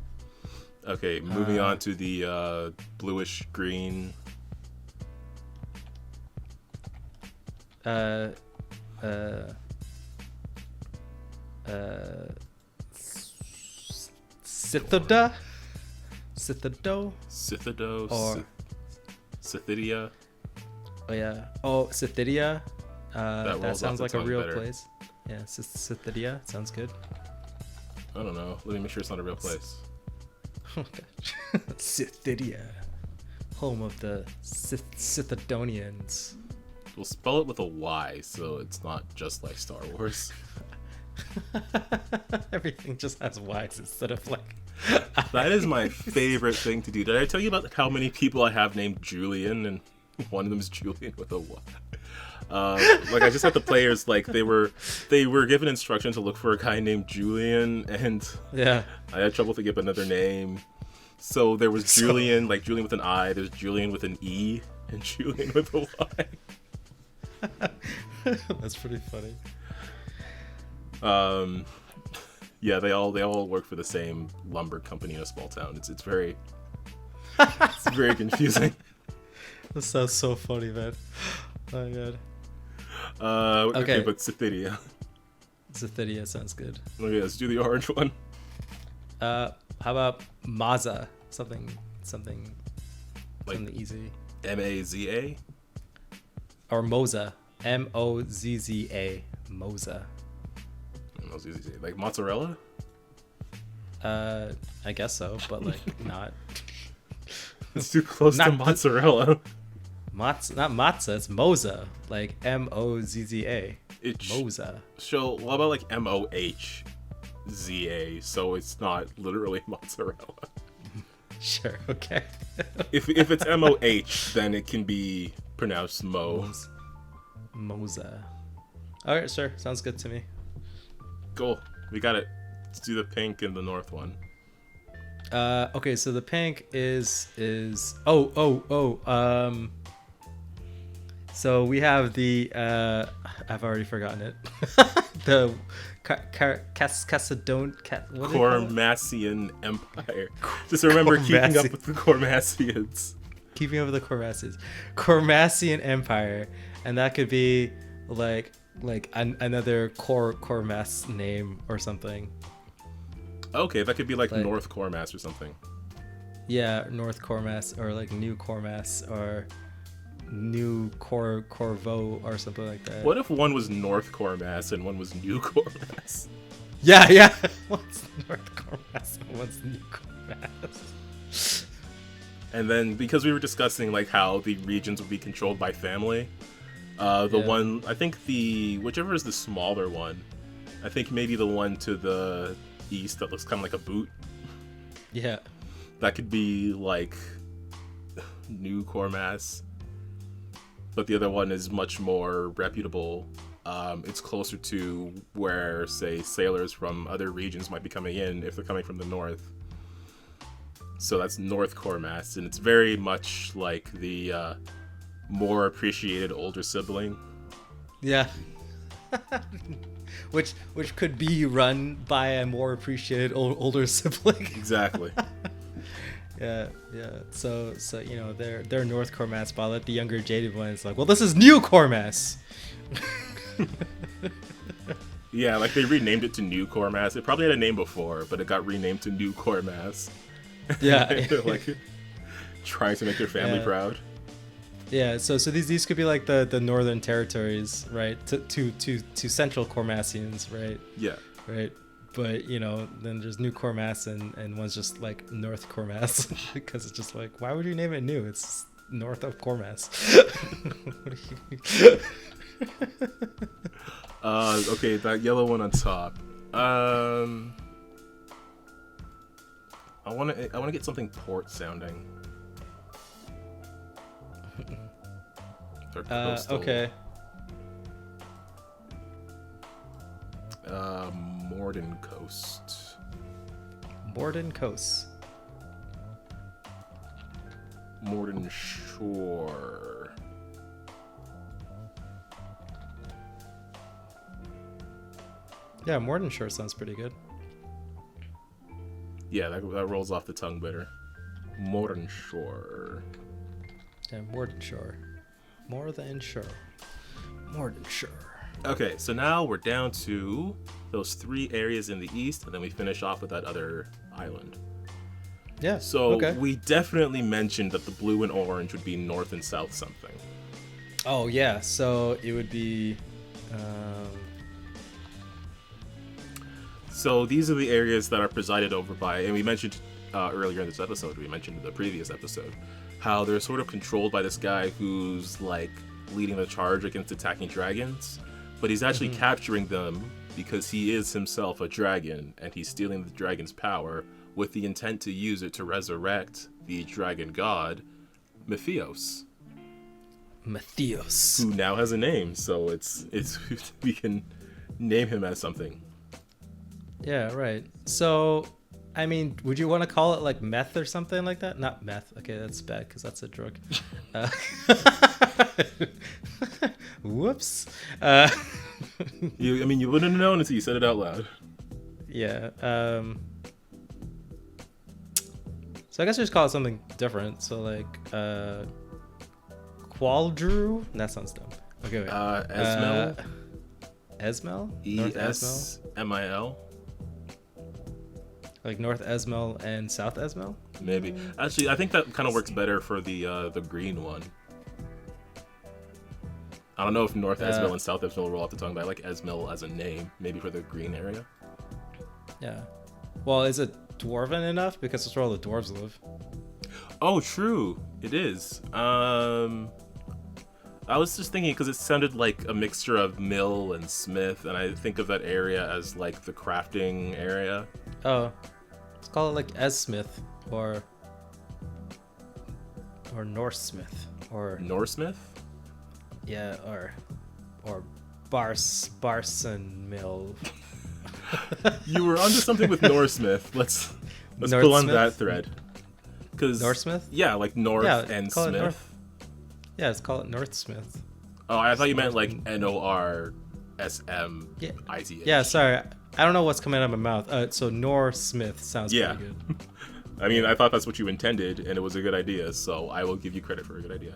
Speaker 1: Okay, moving on to the bluish green.
Speaker 2: Sithoda?
Speaker 1: Or Scythidia.
Speaker 2: Oh yeah. Oh, Scythidia. That sounds like a real place. Yeah, Scythidia. Sounds good.
Speaker 1: I don't know. Let me make sure it's not a real place.
Speaker 2: Oh gosh. Scythidia. Home of the Scythidonians.
Speaker 1: We'll spell it with a Y, so it's not just like Star Wars.
Speaker 2: Everything just has Y's instead of like.
Speaker 1: That is my favorite thing to do. Did I tell you about how many people I have named Julian, and one of them is Julian with a Y? Like I just had the players like they were given instructions to look for a guy named Julian, and
Speaker 2: yeah,
Speaker 1: I had trouble thinking of another name. So there was Julian, like Julian with an I. There's Julian with an E, and Julian with a Y.
Speaker 2: That's pretty funny.
Speaker 1: Yeah, they all work for the same lumber company in a small town. It's very confusing.
Speaker 2: That sounds so funny, man. Oh my god.
Speaker 1: Okay, but Scythidia.
Speaker 2: Scythidia sounds good.
Speaker 1: Okay, let's do the orange one.
Speaker 2: How about Maza? Something
Speaker 1: like
Speaker 2: easy.
Speaker 1: Maza?
Speaker 2: Or Moza. Mozza. Moza.
Speaker 1: Like mozzarella?
Speaker 2: I guess so, but like not.
Speaker 1: It's too close to mozzarella.
Speaker 2: Not matzah, it's Moza. Like Mozza. Moza.
Speaker 1: So what about like Mohza? So it's not literally mozzarella.
Speaker 2: Sure, okay.
Speaker 1: if it's Moh, then it can be pronounced Moza.
Speaker 2: Alright, sure. Sounds good to me.
Speaker 1: Cool. We got it. Let's do the pink and the north one.
Speaker 2: Okay, so the pink is so we have the I've already forgotten it. The
Speaker 1: Cormassian Empire. Just remember keeping up with the Cormassians.
Speaker 2: Keeping up with the Cormassians. Cormassian Empire, and that could be like another Cormass name or something.
Speaker 1: Okay, that could be like North Cormass or something.
Speaker 2: Yeah, North Cormass or like New Cormass or New Corvo or something like that.
Speaker 1: What if one was North Cormass and one was New Cormass?
Speaker 2: Yeah. One's North Cormass and one's New Cormass.
Speaker 1: And then because we were discussing like how the regions would be controlled by family, The one, I think whichever is the smaller one, I think maybe the one to the east that looks kind of like a boot.
Speaker 2: Yeah.
Speaker 1: That could be like New Cormass. But the other one is much more reputable. It's closer to where, say, sailors from other regions might be coming in if they're coming from the north. So that's North Cormass, and it's very much like the more appreciated older sibling.
Speaker 2: Yeah. which could be run by a more appreciated older sibling.
Speaker 1: Exactly.
Speaker 2: Yeah. So they're North Cormass, but I'll let the younger jaded one is like, well, this is New Cormass.
Speaker 1: Yeah, like they renamed it to New Cormass. It probably had a name before, but it got renamed to New Cormass.
Speaker 2: Yeah.
Speaker 1: They're like trying to make their family proud.
Speaker 2: Yeah, so these could be like the northern territories, right? To central Cormassians, right?
Speaker 1: Yeah.
Speaker 2: Right. But then there's New Cormass and one's just like North Cormass because it's just like, why would you name it New? It's north of Cormass.
Speaker 1: Okay, that yellow one on top. I want to get something port sounding.
Speaker 2: Okay.
Speaker 1: Morden Coast.
Speaker 2: Morden Coast.
Speaker 1: Morden Shore.
Speaker 2: Yeah, Morden Shore sounds pretty good.
Speaker 1: Yeah, that rolls off the tongue better. Morden Shore.
Speaker 2: Yeah, Morden Shore. More than sure. Morden Shore.
Speaker 1: Okay, so now we're down to those 3 areas in the east, and then we finish off with that other island.
Speaker 2: Yeah.
Speaker 1: So we definitely mentioned that the blue and orange would be north and south something.
Speaker 2: Oh yeah, so it would be.
Speaker 1: So these are the areas that are presided over by, and we mentioned earlier in this episode, we mentioned in the previous episode, how they're sort of controlled by this guy who's like leading the charge against attacking dragons, but he's actually capturing them because he is himself a dragon, and he's stealing the dragon's power with the intent to use it to resurrect the dragon god, Mythios.
Speaker 2: Mythios.
Speaker 1: Who now has a name, so it's we can name him as something.
Speaker 2: Yeah, right. So, I mean, would you want to call it like meth or something like that? Not meth. Okay, that's bad because that's a drug. Whoops.
Speaker 1: You wouldn't have known until you said it out loud.
Speaker 2: Yeah. So I guess we just call it something different. So like, Qualdrew? That sounds dumb. Okay, wait.
Speaker 1: Esmel.
Speaker 2: Esmel?
Speaker 1: ESMIL.
Speaker 2: Like North Esmel and South Esmel?
Speaker 1: Maybe. Actually, I think that kind of works better for the green one. I don't know if North Esmel and South Esmel roll off the tongue, but I like Esmel as a name, maybe for the green area.
Speaker 2: Yeah. Well, is it dwarven enough? Because that's where all the dwarves live.
Speaker 1: Oh, true. It is. I was just thinking because it sounded like a mixture of mill and smith, and I think of that area as like the crafting area.
Speaker 2: Oh, let's call it like Esmith or Norse Smith or
Speaker 1: Norsemith.
Speaker 2: Yeah, or Barson Mill.
Speaker 1: You were onto something with Norsemith. Let's
Speaker 2: North
Speaker 1: pull on
Speaker 2: Smith?
Speaker 1: that thread.
Speaker 2: Norsemith?
Speaker 1: Yeah, like North and
Speaker 2: call it
Speaker 1: Smith.
Speaker 2: North. Yeah, let's call it North Smith.
Speaker 1: Oh, I thought you meant like NORSMITH.
Speaker 2: Yeah, sorry. I don't know what's coming out of my mouth. So North Smith sounds pretty good.
Speaker 1: I mean, I thought that's what you intended, and it was a good idea, so I will give you credit for a good idea.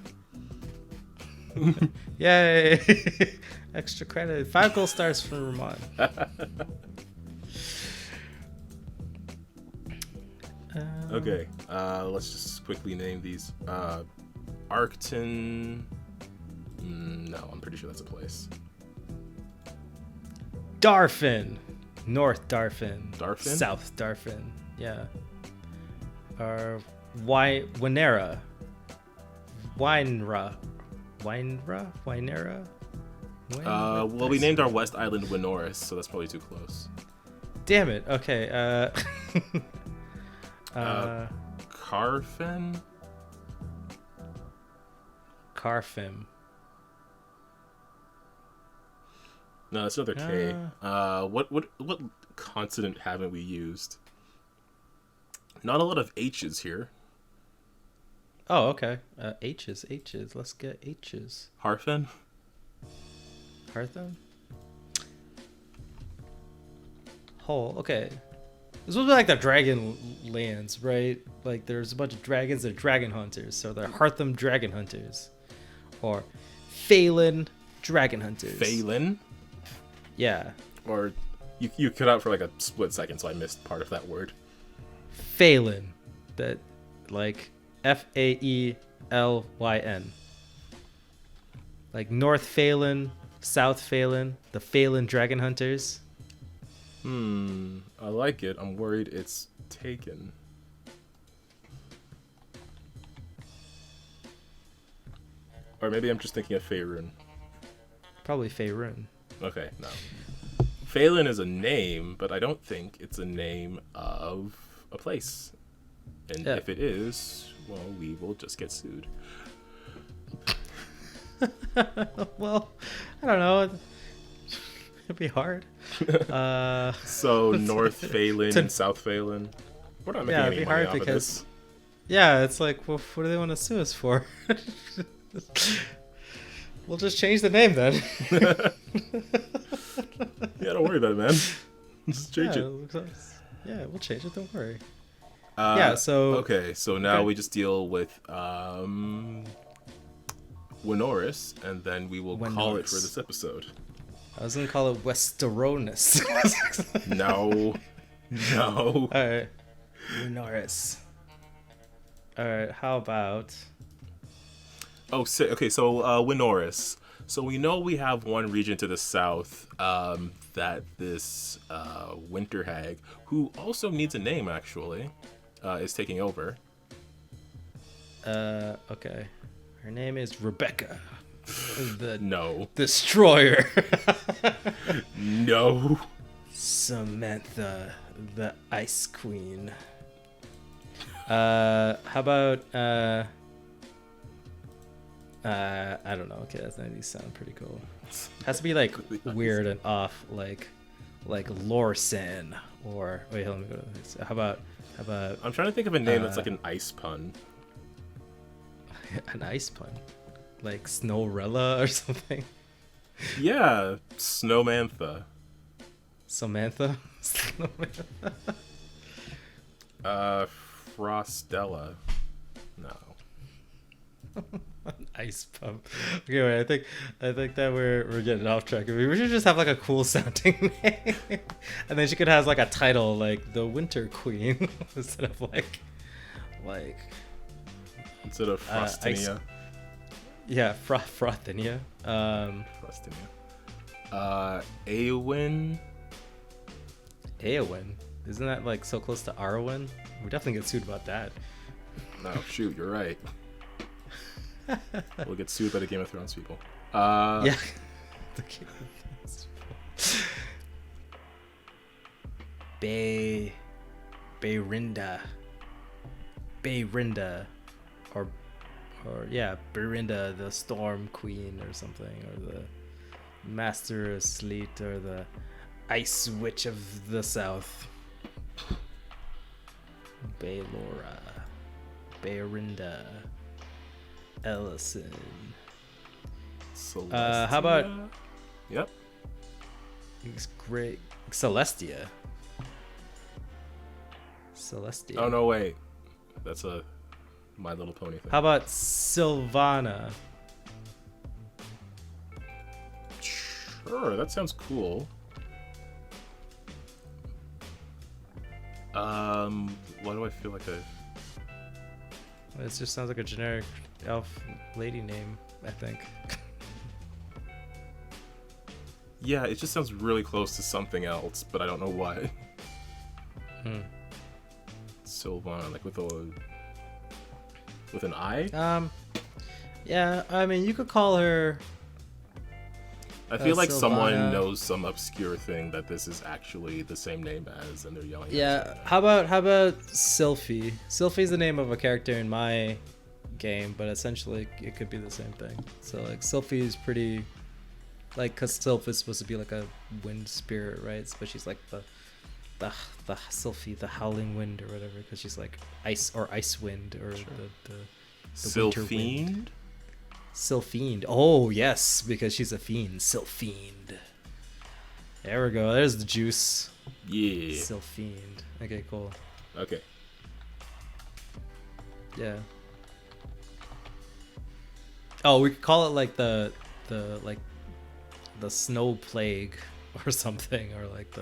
Speaker 2: Yay! Extra credit. 5 gold stars from Ramon.
Speaker 1: Okay, let's just quickly name these. Arcton. No, I'm pretty sure that's a place.
Speaker 2: Darfin. North Darfin.
Speaker 1: Darfin?
Speaker 2: South Darfin. Yeah. Winera. Winera. Wynera?
Speaker 1: Well, we named our West Island Winoris, so that's probably too close.
Speaker 2: Damn it. Okay.
Speaker 1: Carfin?
Speaker 2: Carfim.
Speaker 1: No, that's another K. What consonant haven't we used? Not a lot of H's here.
Speaker 2: Oh, okay. H's. Let's get H's.
Speaker 1: Harfin?
Speaker 2: Hartham? Oh, okay. This would be like the dragon lands, right? Like there's a bunch of dragons, they're dragon hunters. So they're Hartham dragon hunters. Or Phelan dragon hunters.
Speaker 1: Phelan?
Speaker 2: Yeah.
Speaker 1: Or you cut out for like a split second, so I missed part of that word.
Speaker 2: Phelan. That like Faelyn. Like North Phelan, South Phelan, the Phelan dragon hunters.
Speaker 1: I like it. I'm worried it's taken. Or maybe I'm just thinking of Faerun.
Speaker 2: Probably Faerun.
Speaker 1: Okay, no. Phelan is a name, but I don't think it's a name of a place. And if it is, well, we will just get sued.
Speaker 2: Well, I don't know. It'd be hard.
Speaker 1: So North Phelan and South Phelan. We're not making any money off of this.
Speaker 2: Yeah, it's like, well, what do they want to sue us for? We'll just change the name then.
Speaker 1: Yeah, don't worry about it, man. Just change it.
Speaker 2: Yeah, we'll change it. Don't worry.
Speaker 1: Okay, so now we just deal with Winoris, and then we will call it for this episode.
Speaker 2: I was gonna call it Westeronis.
Speaker 1: No. All
Speaker 2: right, Winoris. All right, how about?
Speaker 1: Okay, so Winoris. So we know we have one region to the south that this winter hag, who also needs a name actually, is taking over.
Speaker 2: Okay. Her name is Rebecca.
Speaker 1: No.
Speaker 2: Destroyer.
Speaker 1: No.
Speaker 2: Samantha, the Ice Queen. How about I don't know. Okay, that's not these sound pretty cool. Has to be like weird and off, like Lorsen or wait, let me go to this. How about
Speaker 1: I'm trying to think of a name that's like an ice pun.
Speaker 2: An ice pun, like Snowrella or something.
Speaker 1: Yeah, Snowmantha.
Speaker 2: Samantha.
Speaker 1: Frostella. No.
Speaker 2: Ice pump. Okay, wait. I think that we're getting off track. We should just have like a cool sounding name, and then she could have like a title like the Winter Queen instead of like
Speaker 1: instead of Frostinia.
Speaker 2: Yeah, Frothinia.
Speaker 1: Frostinia. Eowyn.
Speaker 2: Eowyn. Isn't that like so close to Arwen? We definitely get sued about that.
Speaker 1: No, shoot, you're right. We'll get sued by the Game of Thrones people.
Speaker 2: Yeah. The Game of Thrones people. Berinda. Or yeah, Berinda, the Storm Queen or something, or the Master of Sleet, or the Ice Witch of the South. Baelora. Berinda. Ellison.
Speaker 1: Celestia?
Speaker 2: How about?
Speaker 1: Yep.
Speaker 2: It's great. Celestia.
Speaker 1: Oh no, wait. That's a My Little Pony thing.
Speaker 2: How about Sylvana?
Speaker 1: Sure, that sounds cool. Why do I feel like
Speaker 2: It just sounds like a generic elf lady name, I think.
Speaker 1: Yeah, it just sounds really close to something else, but I don't know what. Sylvana, like with an I?
Speaker 2: Yeah, I mean, you could call her.
Speaker 1: I feel like
Speaker 2: Sylvana.
Speaker 1: Someone knows some obscure thing that this is actually the same name as, and they're yelling.
Speaker 2: Yeah, how about Sylphie? Sylphie's the name of a character in my game, but essentially it could be the same thing. So like Sylphie is pretty, like, cause Sylph is supposed to be like a wind spirit, right? But she's like the Sylphie, the howling wind or whatever, because she's like ice wind or
Speaker 1: sure.
Speaker 2: the winter wind.
Speaker 1: Sylphiend?
Speaker 2: Sylphiend. Oh yes, because she's a fiend. Sylphiend. There we go. There's the juice.
Speaker 1: Yeah.
Speaker 2: Sylphiend. Okay, cool.
Speaker 1: Okay.
Speaker 2: Yeah. Oh, we could call it like the snow plague or something, or like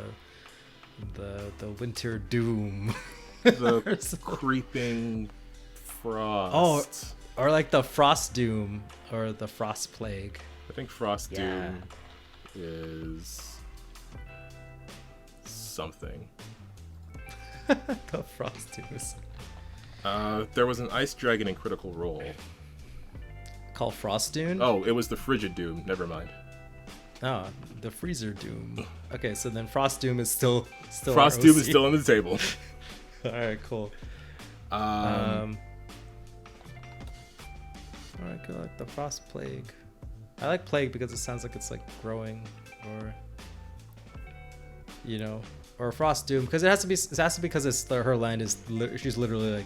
Speaker 2: the winter doom.
Speaker 1: The creeping frost.
Speaker 2: Oh, or like the frost doom or the frost plague.
Speaker 1: I think frost doom is something.
Speaker 2: The frost doom is
Speaker 1: there was an ice dragon in Critical Role
Speaker 2: called Frost Doom.
Speaker 1: Oh, it was the Frigid Doom. Never mind.
Speaker 2: Oh, the Freezer Doom. Okay, so then Frost Doom is still
Speaker 1: Frost Doom is still on the table.
Speaker 2: All right, cool. All right, good. Like the Frost Plague. I like Plague because it sounds like it's like growing, or or Frost Doom because it has to be because it's her land is she's literally like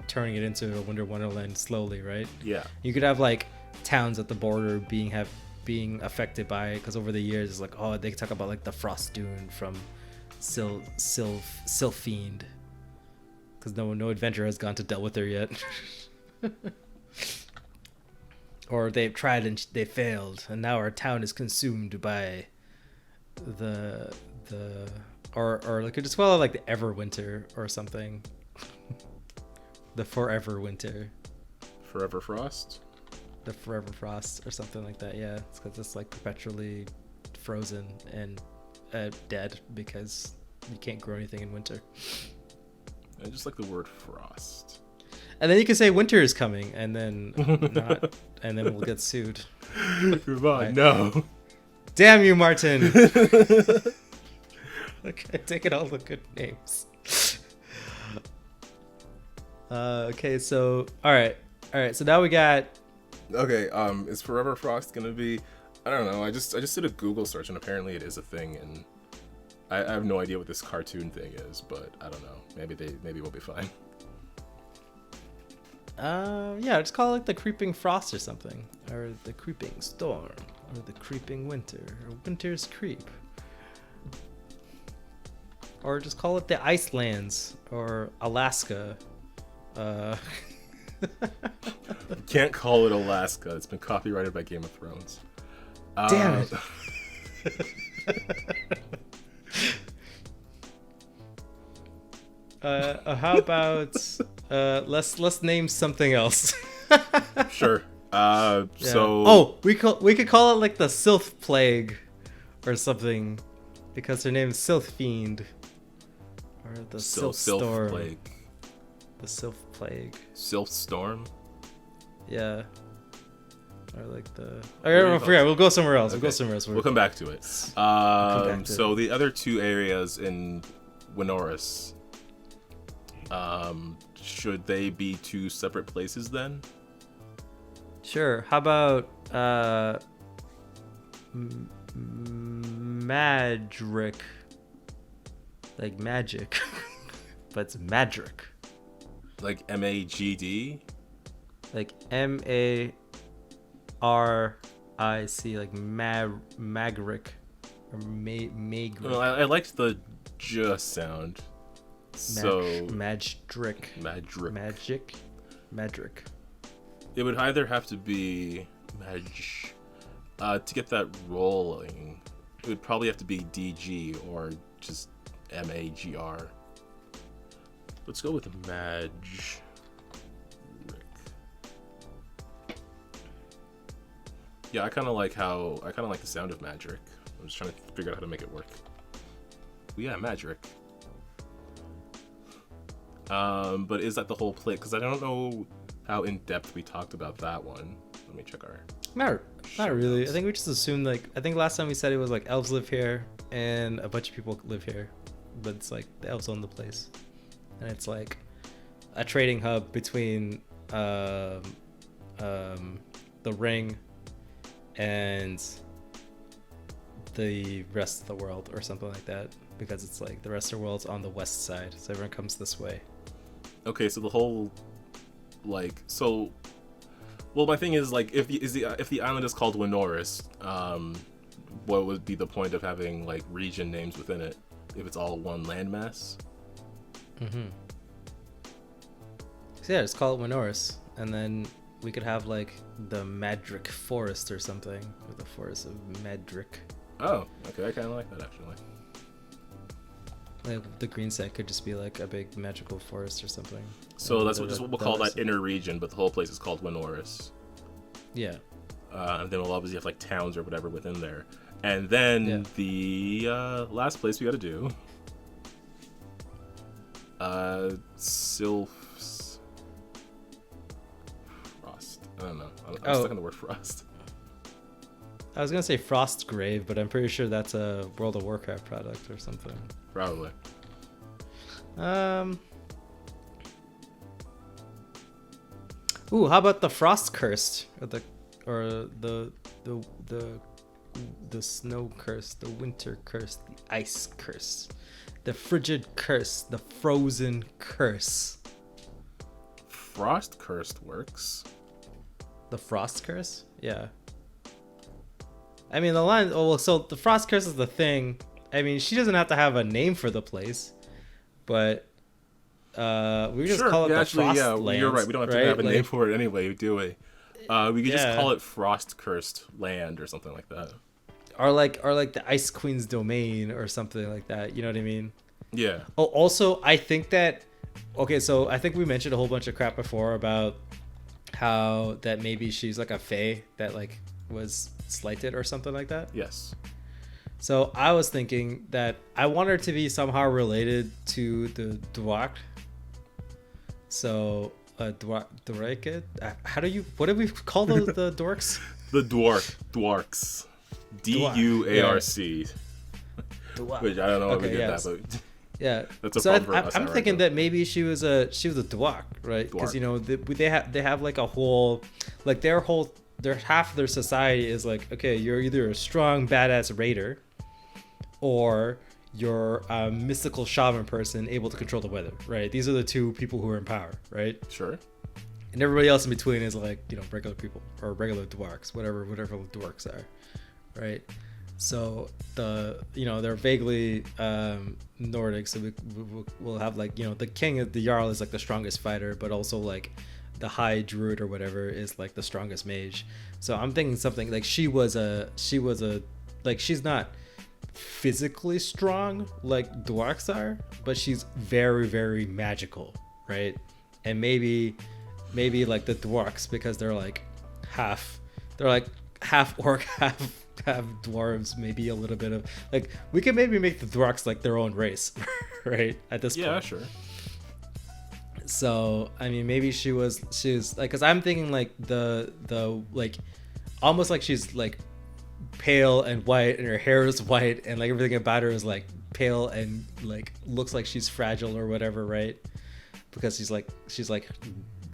Speaker 2: turning it into a Winter Wonderland slowly, right?
Speaker 1: Yeah.
Speaker 2: You could have like towns at the border being affected by it because over the years it's like, oh, they talk about like the Frost Dune from Sylphiend because no adventurer has gone to deal with her yet. Or they've tried and they failed, and now our town is consumed by or like just call it like the Everwinter or something. The Forever Winter.
Speaker 1: Forever Frost?
Speaker 2: The Forever Frost or something like that, yeah. It's because it's like perpetually frozen and dead because you can't grow anything in winter.
Speaker 1: I just like the word frost.
Speaker 2: And then you can say winter is coming and then not, and then we'll get sued.
Speaker 1: Come on, no.
Speaker 2: Damn you, Martin. Okay, taking all the good names. Okay, so all right. So now we got.
Speaker 1: Okay, is Forever Frost gonna be? I don't know. I just did a Google search and apparently it is a thing, and I have no idea what this cartoon thing is, but I don't know. Maybe we'll be fine.
Speaker 2: Yeah, just call it like the Creeping Frost or something, or the Creeping Storm, or the Creeping Winter, or Winter's Creep, or just call it the Icelands or Alaska.
Speaker 1: You can't call it Alaska. It's been copyrighted by Game of Thrones.
Speaker 2: Damn it. How about let's name something else.
Speaker 1: Sure.
Speaker 2: Yeah.
Speaker 1: So
Speaker 2: we could call it like the Sylph Plague or something because her name is Sylphiend, or the Sylph Storm.
Speaker 1: Plague.
Speaker 2: The Sylph Plague.
Speaker 1: Sylph Storm?
Speaker 2: Yeah. Or like the... I forget. We'll go somewhere else.
Speaker 1: Okay. We'll come back to it. So the other two areas in Winoris, should they be two separate places then?
Speaker 2: Sure. How about Madrick? Like magic. But it's Madrick.
Speaker 1: Like MAGD?
Speaker 2: Like MARIC, like Magrick or Magrick.
Speaker 1: Well, I liked the J sound.
Speaker 2: Madrick. It
Speaker 1: would either have to be to get that rolling. It would probably have to be DG or just MAGR. Let's go with Madrick. Yeah, I kind of like the sound of Madrick. I'm just trying to figure out how to make it work. Well, yeah, Madrick. But is that the whole play? Because I don't know how in depth we talked about that one. Let me check our.
Speaker 2: Not really. I think we just assumed like I think last time we said it was like elves live here and a bunch of people live here, but it's like the elves own the place, and it's like a trading hub between the ring and the rest of the world or something like that, because it's like the rest of the world's on the west side, so everyone comes this way.
Speaker 1: Okay, so the whole well, my thing is like if the island is called Winoris, what would be the point of having like region names within it if it's all one landmass?
Speaker 2: So yeah, just call it Winoris, and then we could have like the Madric Forest or something, or the Forest of Madric.
Speaker 1: Oh, okay, I kind of like that actually.
Speaker 2: Like the green set could just be like a big magical forest or something.
Speaker 1: So that's what we'll call that inner region, but the whole place is called Winoris.
Speaker 2: Yeah.
Speaker 1: And then we'll obviously have like towns or whatever within there. And then the last place we got to do, Sylphs. Frost. I don't know. I'm stuck on the word Frost.
Speaker 2: I was gonna say Frostgrave, but I'm pretty sure that's a World of Warcraft product or something.
Speaker 1: Probably.
Speaker 2: Ooh, how about the Frost Cursed, or the Snow Curse, the Winter Curse, the Ice Curse, the Frigid Curse, the Frozen Curse.
Speaker 1: Frost Cursed works.
Speaker 2: The Frost Curse? Yeah. I mean, the line. Oh, well, so the Frost Curse is the thing. I mean, she doesn't have to have a name for the place, but we just call it the Frost Lands.
Speaker 1: You're right. We don't have to have a name for it anyway, do we? We could just call it Frost Cursed Land or something like that.
Speaker 2: Or like the Ice Queen's Domain or something like that. You know what I mean?
Speaker 1: Yeah.
Speaker 2: Oh, also, I think that. Okay, so I think we mentioned a whole bunch of crap before about how that maybe she's like a fae that like was slighted or something like that.
Speaker 1: Yes.
Speaker 2: So I was thinking that I want her to be somehow related to the Dwark. So Dwark. What do we call those the dorks?
Speaker 1: The Dwarks. DUARC. Which I don't know if we did that, but
Speaker 2: yeah.
Speaker 1: That's a fun for us.
Speaker 2: I'm thinking that maybe she was a Dwark, right? Because you know they have like a whole like their half of their society is like, okay, you're either a strong badass raider or you're a mystical shaman person able to control the weather, right? These are the two people who are in power, right?
Speaker 1: Sure.
Speaker 2: And everybody else in between is like, you know, regular people or regular dwarks, whatever dwarks are, right? So they're vaguely Nordic, so we'll have like, you know, the king of the Jarl is like the strongest fighter, but also like the high druid or whatever is like the strongest mage. So I'm thinking something like she was a like, she's not physically strong like dwarks are, but she's very, very magical, right? And maybe like the dwarks, because they're like half orc, half dwarves, maybe a little bit of like, we could maybe make the dwarks like their own race, right? At this point.
Speaker 1: Yeah, sure.
Speaker 2: So I mean, maybe she was like, because I'm thinking like the like almost like she's like pale and white, and her hair is white, and like everything about her is like pale and like looks like she's fragile or whatever, right? Because she's like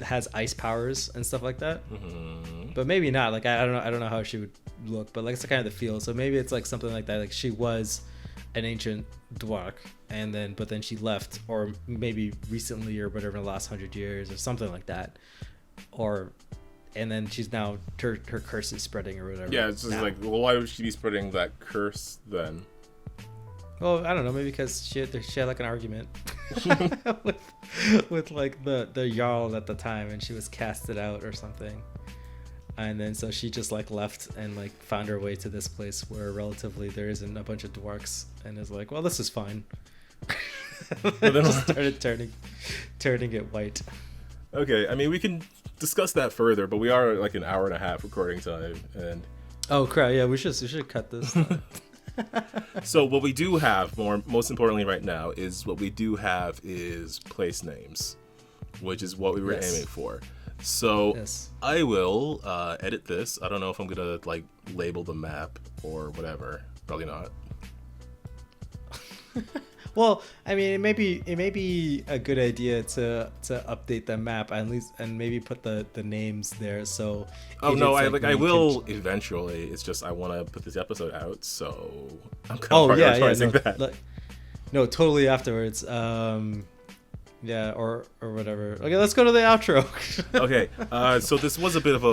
Speaker 2: has ice powers and stuff like that. Mm-hmm. But maybe not. Like I don't know how she would look, but like it's kind of the feel. So maybe it's like something like that. Like she was an ancient dwarf, but then she left, or maybe recently or whatever, in the last 100 years or something like that, and then she's now her curse is spreading or whatever.
Speaker 1: Yeah, it's just like, well, why would she be spreading that curse then?
Speaker 2: Well, I don't know, maybe because she had like an argument with like the Jarl at the time, and she was casted out or something. And then so she just like left and like found her way to this place where relatively there isn't a bunch of dwarks, and is like, well, this is fine. And then just started turning it white.
Speaker 1: Okay, I mean, we can discuss that further, but we are like an hour and a half recording time, and
Speaker 2: oh crap, yeah, we should cut this.
Speaker 1: So what we do have, most importantly right now, is place names, which is what we were aiming for. So
Speaker 2: Yes.
Speaker 1: I will edit this. I don't know if I'm gonna like label the map or whatever. Probably not.
Speaker 2: Well, I mean, it may be a good idea to update the map at least, and maybe put the names there. So.
Speaker 1: Oh no, I will eventually. It's just I want to put this episode out, so I'm kind of prioritizing that.
Speaker 2: No, totally afterwards. Yeah, or whatever. Okay, let's go to the outro.
Speaker 1: Okay, so this was a bit of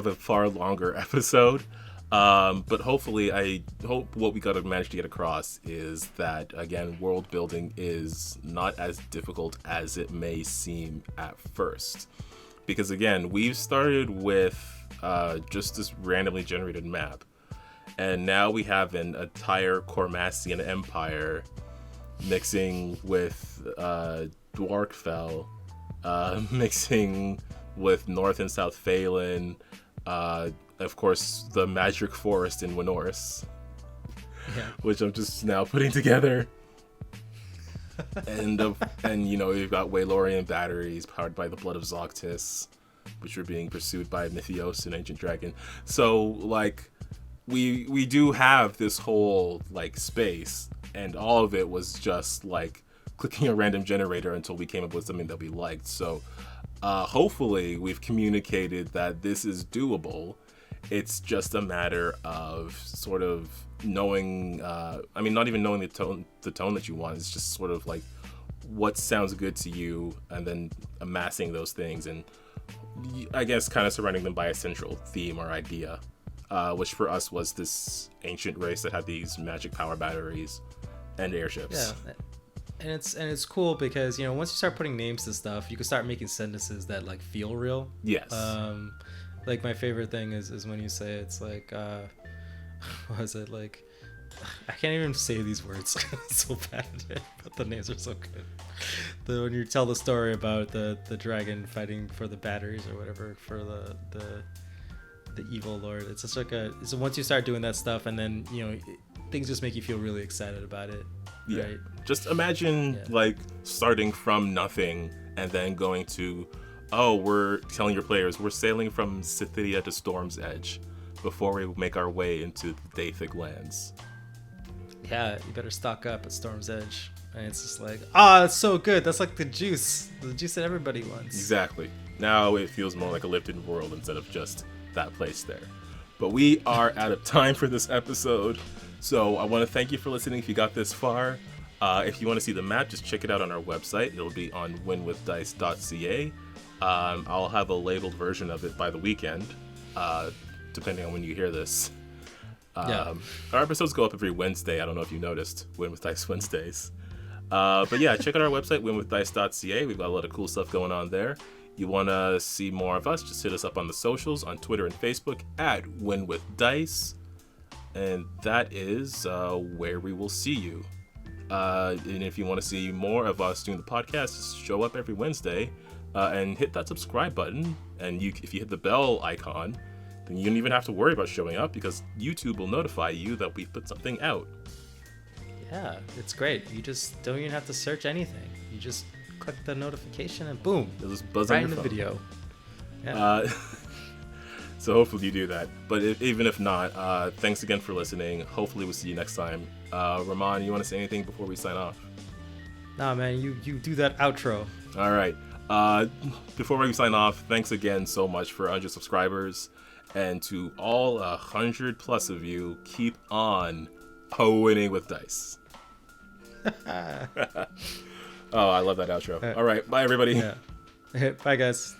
Speaker 1: a far longer episode. But hopefully, I hope what we got to manage to get across is that, again, world building is not as difficult as it may seem at first. Because, again, we've started with just this randomly generated map. And now we have an entire Cormassian empire mixing with Dwarkfell, mixing with North and South Phelan, of course, the Magic Forest in Winoris, which I'm just now putting together. And you know, you've got Waylorian batteries powered by the blood of Zoctis, which are being pursued by Mythios, an ancient dragon. So, like, we do have this whole, like, space, and all of it was just, like, clicking a random generator until we came up with something that we liked. So, hopefully, we've communicated that this is doable. It's just a matter of sort of knowing, I mean, not even knowing the tone that you want. It's just sort of like what sounds good to you, and then amassing those things, and I guess kind of surrounding them by a central theme or idea, which for us was this ancient race that had these magic power batteries and airships.
Speaker 2: Yeah. And it's cool because, you know, once you start putting names to stuff, you can start making sentences that, like, feel real.
Speaker 1: Yes.
Speaker 2: Like, my favorite thing is when you say it's like, what is it, like, I can't even say these words. It's so bad at it, but the names are so good. When you tell the story about the dragon fighting for the batteries or whatever for the evil lord, it's just like so once you start doing that stuff, and then, you know, things just make you feel really excited about it.
Speaker 1: Yeah.
Speaker 2: Right?
Speaker 1: Just imagine like starting from nothing and then going to, oh, we're telling your players we're sailing from Scythia to Storm's Edge before we make our way into the Daethic lands.
Speaker 2: Yeah, you better stock up at Storm's Edge. And it's just like, it's so good. That's like the juice that everybody wants.
Speaker 1: Exactly. Now it feels more like a lived-in world instead of just that place there. But we are out of time for this episode. So I want to thank you for listening if you got this far. If you want to see the map, just check it out on our website. It'll be on winwithdice.ca. I'll have a labeled version of it by the weekend, depending on when you hear this. Our episodes go up every Wednesday. I don't know if you noticed, Win with Dice Wednesdays. But yeah, check out our website, winwithdice.ca. We've got a lot of cool stuff going on there. You want to see more of us, just hit us up on the socials, on Twitter and Facebook, at winwithdice. And that is where we will see you. And if you want to see more of us doing the podcast, just show up every Wednesday and hit that subscribe button. And if you hit the bell icon, then you don't even have to worry about showing up, because YouTube will notify you that we've put something out.
Speaker 2: Yeah, it's great. You just don't even have to search anything. You just click the notification and boom,
Speaker 1: it'll just buzz
Speaker 2: right
Speaker 1: on your
Speaker 2: in the
Speaker 1: phone.
Speaker 2: video. Yeah.
Speaker 1: So hopefully you do that. But even if not, thanks again for listening. Hopefully we'll see you next time. Rahman, you want to say anything before we sign off?
Speaker 2: Nah, man, you do that outro.
Speaker 1: All right. Before we sign off, thanks again so much for 100 subscribers. And to all 100 plus of you, keep on winning with dice. Oh, I love that outro. All right. Bye, everybody.
Speaker 2: Yeah. Bye, guys.